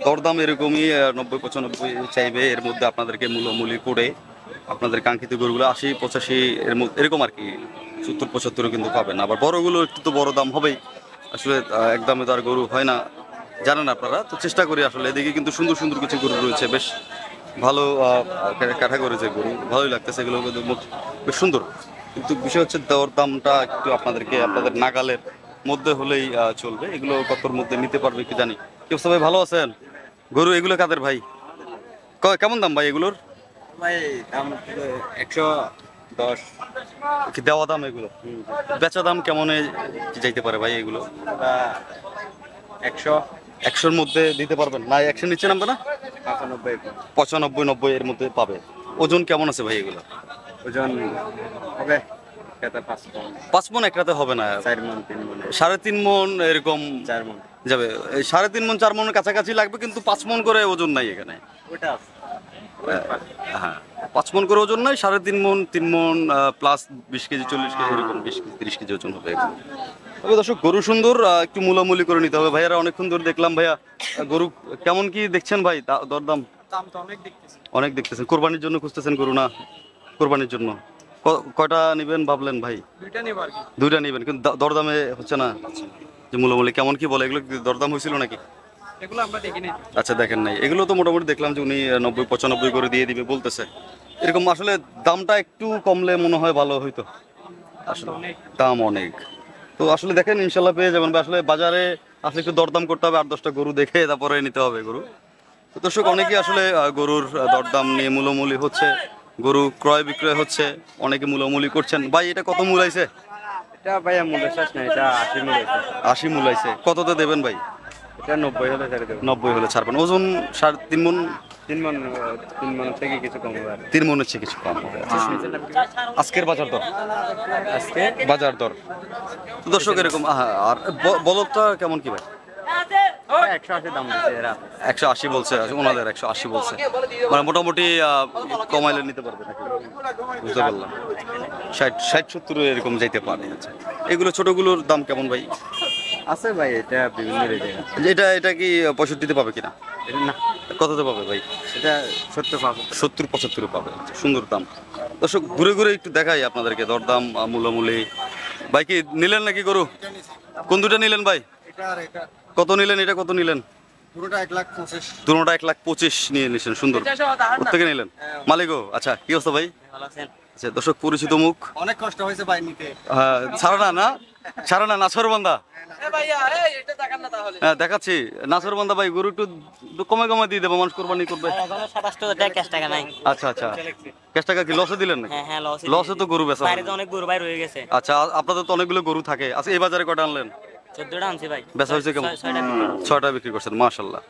দরদাম এরকমই 90-95 চাইবে। এর মধ্যে আপনাদেরকে মূলামূলি করে আপনাদের কাঙ্ক্ষিত গরুগুলো 80-85 এর মধ্যে এরকম আর কি, 70-75 কিন্তু পাবেন। আবার বড়গুলো একটু তো বড় দাম হবেই, আসলে একদমে তো আর গরু হয় না, জানেন আপনারা। তো চেষ্টা করি আসলে, এদিকে কিন্তু সুন্দর সুন্দর কিছু গরু রয়েছে, বেশ ভালো ক্যাটাগরি যে গরু, ভালোই লাগতেছে এগুলো, কিন্তু বেশ সুন্দর। কিন্তু বিষয় হচ্ছে দর দামটা একটু আপনাদের নাগালের মধ্যে হলেই চলবে। এগুলো কতর মধ্যে নিতে পারবে কি জানি। কি অবস্থা ভাই, ভালো আছেন? গরু এগুলো কাদের ভাই, কেমন দাম ভাই এগুলোর? ভাই দাম 110 কি দেওয়া দাম এগুলো? বেচা দাম কেমন যাইতে পারে ভাই এগুলো? 100-100-র মধ্যে দিতে পারবেন না? 100 নিচে নামবে না? 95-90 এর মধ্যে পাবে। ওজন কেমন আছে ভাই এগুলো? ওজন হবে 5 মণ এক রাতে হবে না, 4 মণ 3 মণ 3.5 মণ এরকম 4 মণ যাবে। 3.5 মণ 4 মণের কাছাকাছি লাগবে, কিন্তু 5 মণ করে ওজন নাই এখানে। ওটা হ্যাঁ, 5 মণ করে ওজন নাই, 3.5 মণ, 3 মণ প্লাস 20 কেজি, 40 কেজি এরকম, 20 কেজি 30 কেজি ওজন হবে এগুলো। তবে দর্শক, গরু সুন্দর, একটু মূলামূলি করে নিতে হবে। ভাইয়ারা অনেকক্ষণ ধরে দেখলাম। ভাইয়া গরু কেমন কি দেখছেন ভাই, দরদাম? দাম তো অনেক দেখতেছি। অনেক দেখতেছেন, কোরবানির জন্য খুঁজতেছেন গরু না? কোরবানির জন্য কয়টা নেবেন ভাবলেন ভাই? 2টা নেব আর কি। 2টা নেবেন, কিন্তু দরদামে হচ্ছে না। যে মূলামূলি কেমন কি বলে, এগুলো কি দরদাম হয়েছিল নাকি? এগুলো আমরা দেখি নাই। আচ্ছা, দেখেন নাই। এগুলো তো মোটামুটি দেখলাম যে উনি 90-95 করে দিয়ে দিবে বলতেছে। এরকম আসলে দামটা একটু কমলে মনে হয় ভালো হইতো, আসলে দাম অনেক। তো আসলে দেখেন, ইনশাল্লাহ পেয়ে যাবেন। আসলে বাজারে আসলে একটু দরদাম করতে হবে, 8-10টা গরু দেখে তারপরে নিতে হবে গরু। তো দর্শক, অনেকেই আসলে গরুর দরদাম নিয়ে মূলামূলি হচ্ছে, গরু ক্রয় বিক্রয় হচ্ছে, অনেকে মূলামূলি করছেন। ভাই এটা কত মূলাইছে? এটা ভাইয়া মূল্য শেষ না, এটা 80 মূল্য। 80 মূলাইছে, কততে দেবেন ভাই? এটা 90 হলে ছেড়ে দেব। 90 হলে ছাড়বেন। ওজন 3.5 মণ? 3 মণ থেকে কিছু কম হবে। 3 মণ হচ্ছে কিছু কম হবে। আজকের বাজার দর, আজকে বাজার দর তো দর্শক এরকম। আর বলদটা কেমন কি ভাই? 180 দাম দিচ্ছে এরা। 180 বলছে ওনাদের, 180 বলছে, মানে মোটামুটি কমাইলে নিতে পারবে নাকি? বুঝতে পারলাম, 60-70 এরকম যাইতে পারে। আচ্ছা, এগুলো ছোটগুলোর দাম কেমন ভাই? আছে ভাই, এটা বিভিন্ন রেটে। এটা কি 65-তে পাবে কিনা? এটা না, কততে পাবে ভাই? এটা 70 পাবো। 70-75 পাবে। সুন্দর দাম। দর্শক, ঘুরে ঘুরে একটু দেখাই আপনাদেরকে দরদাম, মূলামূলি। ভাই কি নিলেন নাকি গরু? কোন দুটা নিলেন ভাই? এটা আর এটা কত নিলেন? এটা কত নিলেন? পুরোটা 1,25,000। দুটোটা 1,25,000 নিয়ে নিয়েছেন। সুন্দর, প্রত্যেকে নিলেন? মালিকও? আচ্ছা, কি অবস্থা ভাই? ভালো আছেন? আচ্ছা দর্শক পরিচিত মুখ। অনেক কষ্ট হয়েছে ভাই নিতে। হ্যাঁ ছাড়া না নাছরবান্ধা। হ্যাঁ দেখাচ্ছি নাছরবান্ধা ভাই, গরু একটু কমে দিয়ে দেবো, মানুষ কোরবানি করবে। এখনো 27 টাকা ক্যাশ টাকা নাই। আচ্ছা ক্যাশ টাকা কি লসে দিলেন নাকি? হ্যাঁ লসে তো গরু বেচা। বাইরে তো অনেক গরু বাইরে রয়ে গেছে। আচ্ছা আপনাদের তো অনেকগুলো গরু থাকে। আচ্ছা এই বাজারে কটা আনলেন? 14টা আনছি ভাই। বেচা হয়েছে কেমন? 6টা বিক্রি করছেন, মাশাআল্লাহ।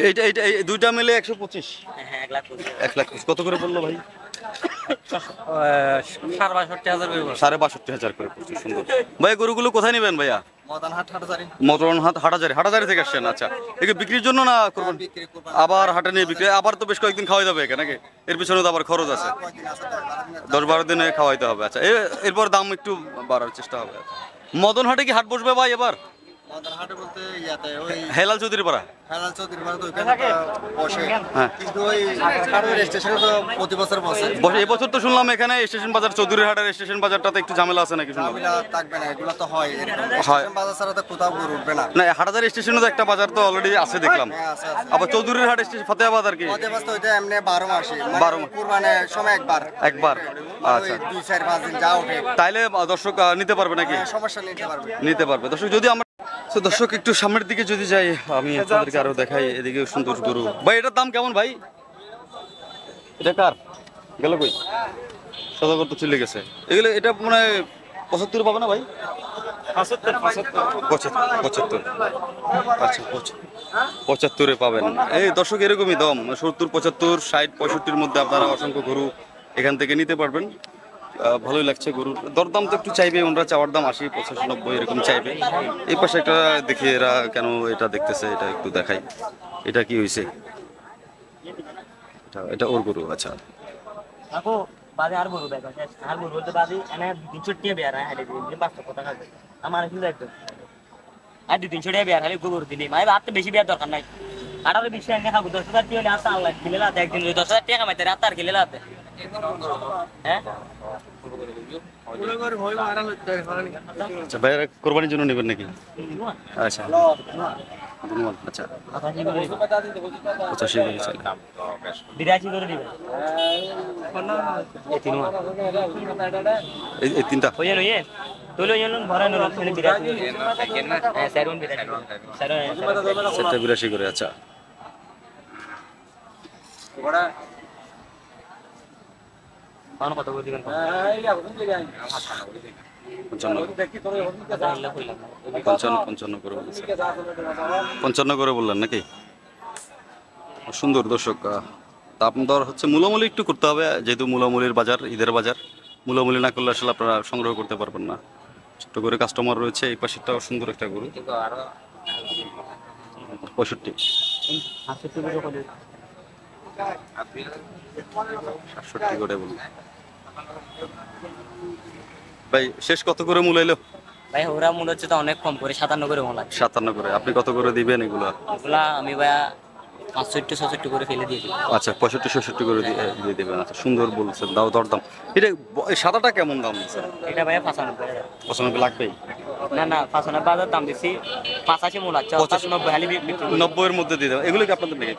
এইটা এই দুইটা মিলে 125। হ্যাঁ 1 লাখ 1 লাখ কত করে বললো ভাই? 62,000 করে। 62,500 করে পড়ছে। সুন্দর ভাই। গরুগুলো কোথায় নেবেন ভাইয়া? মদনহাট হাটাজারি থেকে আসছেন। আচ্ছা এগুলো বিক্রির জন্য না করবেন? আবার হাটে নিয়ে বিক্রি, আবার তো বেশ কয়েকদিন খাওয়াই যাবে এখানে নাকি? এর পিছনে তো আবার খরচ আছে, 10-12 দিনে খাওয়াইতে হবে। আচ্ছা এরপর দাম একটু বাড়ার চেষ্টা হবে। মদনহাটে কি হাট বসবে ভাই এবার? হাটে বলতে ইয়াতে ওই হেলাল চৌধুরী পাড়া। হেলাল চৌধুরী মানে তো ওইখানে বসে, কিন্তু ওই কারোর স্টেশনে তো প্রতি বছর বসে। এবছর তো শুনলাম এখানে স্টেশন বাজার, চৌধুরী হাটের স্টেশন বাজারটাতে একটু ঝামেলা আছে নাকি শুনলাম? ঝামেলা থাকবে না, এগুলো তো হয় এরকম। স্টেশন বাজার ছাড়া তো কোথাও গরু উঠবে না। না হাটাজারি স্টেশনে তো একটা বাজার তো অলরেডি আছে দেখলাম। আছে। আবার চৌধুরীর হাট স্টেশন ফতেহাবাদ আর কি? ফতেহাবাদ তো ওইটা এমনি 12 মাসে, 12 মাস। কুরবানের সময় একবার। আচ্ছা 2-4-5 দিন যা ওঠে। তাইলে দর্শক নিতে পারবে নাকি? সমস্যা নিতে পারবে দর্শক। যদি আমরা দর্শক একটু সামনের দিকে যদি যাই, আমি আপনাদেরকে আরো দেখাই। এদিকে সুন্দর গরু ভাই। এটার দাম কেমন ভাই? এটা কার গেল কই? সদাগর তো চলে গেছে। এগুলো এটা মানে 75 পাবে না ভাই? 75। আচ্ছা 75-এ পাবেন। এই দর্শক এরকমই দাম, 70, 75, 60, 65-র মধ্যে আপনারা অসংখ্য গরু এখান থেকে নিতে পারবেন। ভালোই লাগছে গরুর দরদাম তো একটু চাইবে ওনারা, চাওয়ার দাম 80, 85, 90 এরকম চাইবে। এই পাশে একটা দেখি এরা কেন এটা দেখতেছে, এটা একটু দেখাই। এটা কি হয়েছে? এটা ওর গরু। আচ্ছা বাজে আর গরু বেকা আর গরু বলতে বাজে এনে 2-3 টিয়া বেয়ার হাইলে দিন 500 টাকা খাবে আমার কিন্তু একদম আর 2-3 টিয়া বেয়ার হাইলে গরু দিলি মাই আর তো বেশি বেয়ার দরকার নাই। 18-20 টাকা খাবো 10,000 টিয়া হলে আর আল্লাহ কিলে লাতে একদিন 10,000 টাকা কামাইতে রাত আর কিলে লাতে। হ্যাঁ আচ্ছা ভাইরা কোরবানির জন্য নেবেন নাকি? আচ্ছা আচ্ছা 85 করে চাই। 82 করে দিবেন। এই তিনটা ওই নয় তোলো ইয়ন ভরা নরম ছেলে 82 হ্যাঁ সারুন 82 সেটা 82 করে। আচ্ছা কোন কত করে দিবেন? 55 করে বলছেন। 55 করে বললেন নাকি? সুন্দর দর্শক। দাম দর হচ্ছে মূলামূলি একটু করতে হবে, যেহেতু মূলামূলির বাজার, ঈদের বাজার। মূলামূলি না করলে আসলে আপনারা সংগ্রহ করতে পারবেন না। ছোট্ট করে কাস্টমার রয়েছে। এই পাশেরটাও সুন্দর একটা গরু। 65 67 করে বলুন ভাই। শেষ কত করে মূলাইলো ভাই? ওরা মূল হচ্ছে তো অনেক কম করে 57 করে মূল আছে। 57 করে। আপনি কত করে দিবেন এগুলো? এগুলা আমি ভাই 65-66 করে ফেলে দিয়ে দিই। আচ্ছা 65-66 করে দিয়ে দেবেন। আচ্ছা সুন্দর বলছেন, দাও দরদাম। এটা সাদাটা কেমন দাম দিচ্ছেন? এটা ভাই 95 95 লাগবেই না 95 বাজার দাম দিছি 85 মূল আছে। 90 হালি বিক্রি 90 এর মধ্যে দিয়ে দেবেন। এগুলো কি আপনাদের নাকি?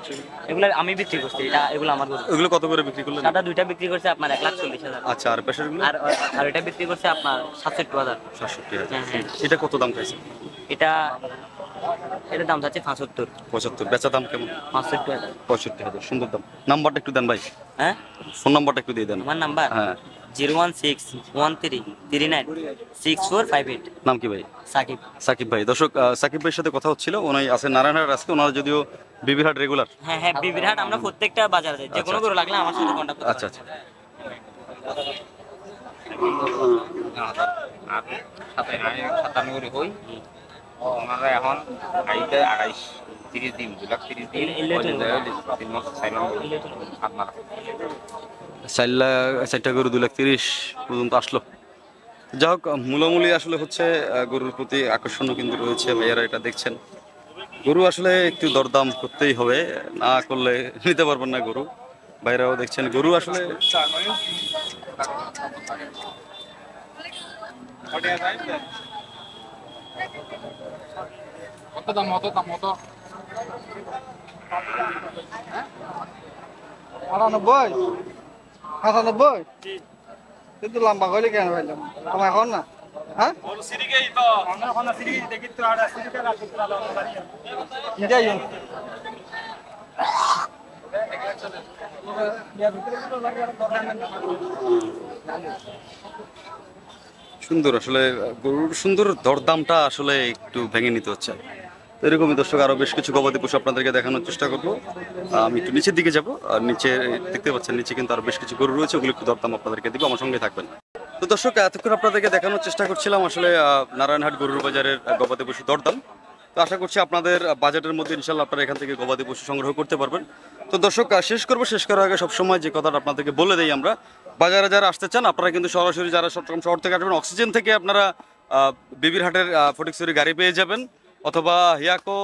এগুলা আমি বিক্রি করছি। এটা এগুলো আমার গরু। এগুলো কত করে বিক্রি করলেন? সাদা দুইটা বিক্রি করছে আপনার 1,40,000। আচ্ছা আর পেশার গুলো? আর এটা বিক্রি করছে আপনার 67,000। 67,000। এটা কত দাম পাইছে? এটা দাম যাচ্ছে 75। 75। বেচা দাম কেমন? 65,000। 65,000। সুন্দর দাম। নাম্বারটা একটু দেন ভাই। হ্যাঁ ফোন নাম্বারটা একটু দিয়ে দেন। আমার নাম্বার? হ্যাঁ 01613396458। নাম কি ভাই? সাকিব ভাই। দর্শক সাকিব ভাইয়ের সাথে কথা হচ্ছিল। উনি আছেন নারায়ণহাট আজকে। ওনারা যদিও বিবিরহাট রেগুলার। হ্যাঁ বিবিরহাট আমরা প্রত্যেকটা বাজারে যাই। যে কোনো গরু লাগলে আমার সাথে কন্টাক্ট করতে। আচ্ছা আচ্ছা ওনারা এখন আইতে 28-30 দিন 2,30,000 দিন 4টা গরু 2,30,000 পর্যন্ত আসলো। যাই হোক মূলামূলি আসলে হচ্ছে গরুর প্রতি আকর্ষণ কিন্তু রয়েছে। ভাইয়ারা এটা দেখছেন, গরু আসলে একটু দরদাম করতেই হবে, না করলে নিতে পারবেন না গরু। ভাইরাও দেখছেন গরু আসলে কত দাম? কত দাম? কত? 98 95 কিন্তু লম্বা করলে কেন ভাইলাম আমার এখন না হ্যাঁ যাই হোক। সুন্দর আসলে গরুর সুন্দর দরদামটা আসলে একটু ভেঙে নিতে হচ্ছে। তো এরকমই দর্শক আরো বেশ কিছু গবাদি পশু আপনাদেরকে দেখানোর চেষ্টা করবো। আমি একটু নিচের দিকে যাব, আর নিচে দেখতে পাচ্ছেন নিচে কিন্তু আরো বেশ কিছু গরু রয়েছে, ওগুলো একটু দরদাম আপনাদেরকে দিব, আমার সঙ্গে থাকবেন। তো দর্শক এতক্ষণ আপনাদেরকে দেখানোর চেষ্টা করছিলাম আসলে নারায়ণহাট গরুর বাজারের গবাদি পশু দরদাম। তো আশা করছি আপনাদের বাজেটের মধ্যে ইনশাল্লাহ আপনারা এখান থেকে গবাদি পশু সংগ্রহ করতে পারবেন। তো দর্শক শেষ করার আগে সবসময় যে কথাটা আপনাদেরকে বলে দেই, আমরা বাজারে যারা আসতে চান আপনারা কিন্তু সরাসরি যারা চট্টগ্রাম শহর থেকে আসবেন অক্সিজেন থেকে আপনারা বিবিরহাটের ফটিকছড়ি গাড়ি পেয়ে যাবেন, অথবা হিয়াকো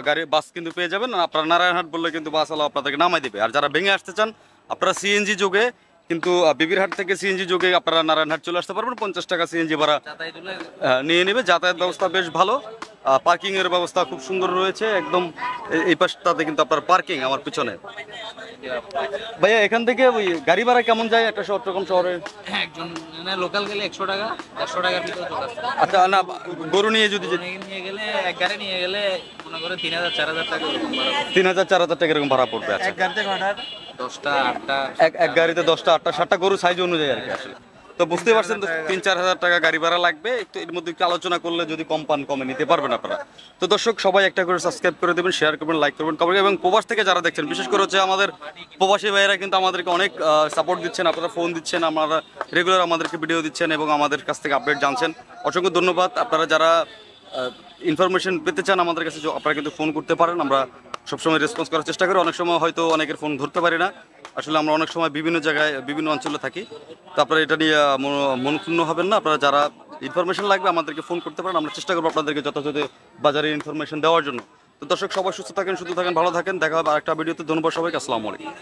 গাড়ি বাস কিন্তু পেয়ে যাবেন। আপনারা নারায়ণহাট বললে কিন্তু বাসওয়ালা আপনাদেরকে নামাই দেবে। আর যারা ভেঙে আসতে চান আপনারা সিএনজি যোগে কিন্তু বিবিরহাট থেকে সিএনজি যোগে আপনারা নারায়ণহাট চলে আসতে পারবেন। 50 টাকা সিএনজি ভাড়া নিয়ে নেবে। যাতায়াত ব্যবস্থা বেশ ভালো, পার্কিং এর ব্যবস্থা খুব সুন্দর রয়েছে। একদম এই পাশটাতে কিন্তু আপনার পার্কিং আমার পিছনে। ভাইয়া এখান থেকে ওই গাড়ি ভাড়া কেমন যায় একটা চট্টগ্রাম শহরে? একজন লোকাল গেলে 100 টাকা 100 টাকার ভিতরে চলে আসে। আচ্ছা না, গরু নিয়ে যদি নিয়ে গেলে এক গাড়ি নিয়ে গেলে মনে করে 3000 4000 টাকা এরকম ভাড়া পড়বে। 3000-4000 টাকা এরকম ভাড়া পড়বে। আচ্ছা, এক গাড়িতে কয়টা? 10টা 8টা এক গাড়িতে 10টা 8টা 7টা গরু সাইজ অনুযায়ী আর কি আসলে। তো বুঝতে পারছেন তো 3-4 হাজার টাকা গাড়ি ভাড়া লাগবে। একটু এর মধ্যে একটু আলোচনা করলে যদি কম পান কমে নিতে পারবেন আপনারা। তো দর্শক সবাই একটা করে সাবস্ক্রাইব করে দেবেন, শেয়ার করবেন, লাইক করবেন, কমেন্ট। এবং প্রবাস থেকে যারা দেখছেন, বিশেষ করে হচ্ছে আমাদের প্রবাসী ভাইয়েরা কিন্তু আমাদেরকে অনেক সাপোর্ট দিচ্ছেন, আপনারা ফোন দিচ্ছেন, আপনারা রেগুলার আমাদেরকে ভিডিও দিচ্ছেন এবং আমাদের কাছ থেকে আপডেট জানছেন। অসংখ্য ধন্যবাদ। আপনারা যারা ইনফরমেশন পেতে চান আমাদের কাছে আপনারা কিন্তু ফোন করতে পারেন, আমরা সবসময় রেসপন্স করার চেষ্টা করি। অনেক সময় হয়তো অনেকের ফোন ধরতে পারি না, আসলে আমরা অনেক সময় বিভিন্ন জায়গায় বিভিন্ন অঞ্চলে থাকি। তো আপনারা এটা নিয়ে মনক্ষুণ্ণ হবেন না। আপনারা যারা ইনফরমেশন লাগবে আমাদেরকে ফোন করতে পারেন, আমরা চেষ্টা করবো আপনাদেরকে যথাযথ বাজারের ইনফরমেশন দেওয়ার জন্য। তো দর্শক সবাই সুস্থ থাকেন, সুস্থ থাকেন, ভালো থাকেন। দেখা হবে আরেকটা ভিডিওতে। ধন্যবাদ সবাইকে। আসসালামু আলাইকুম।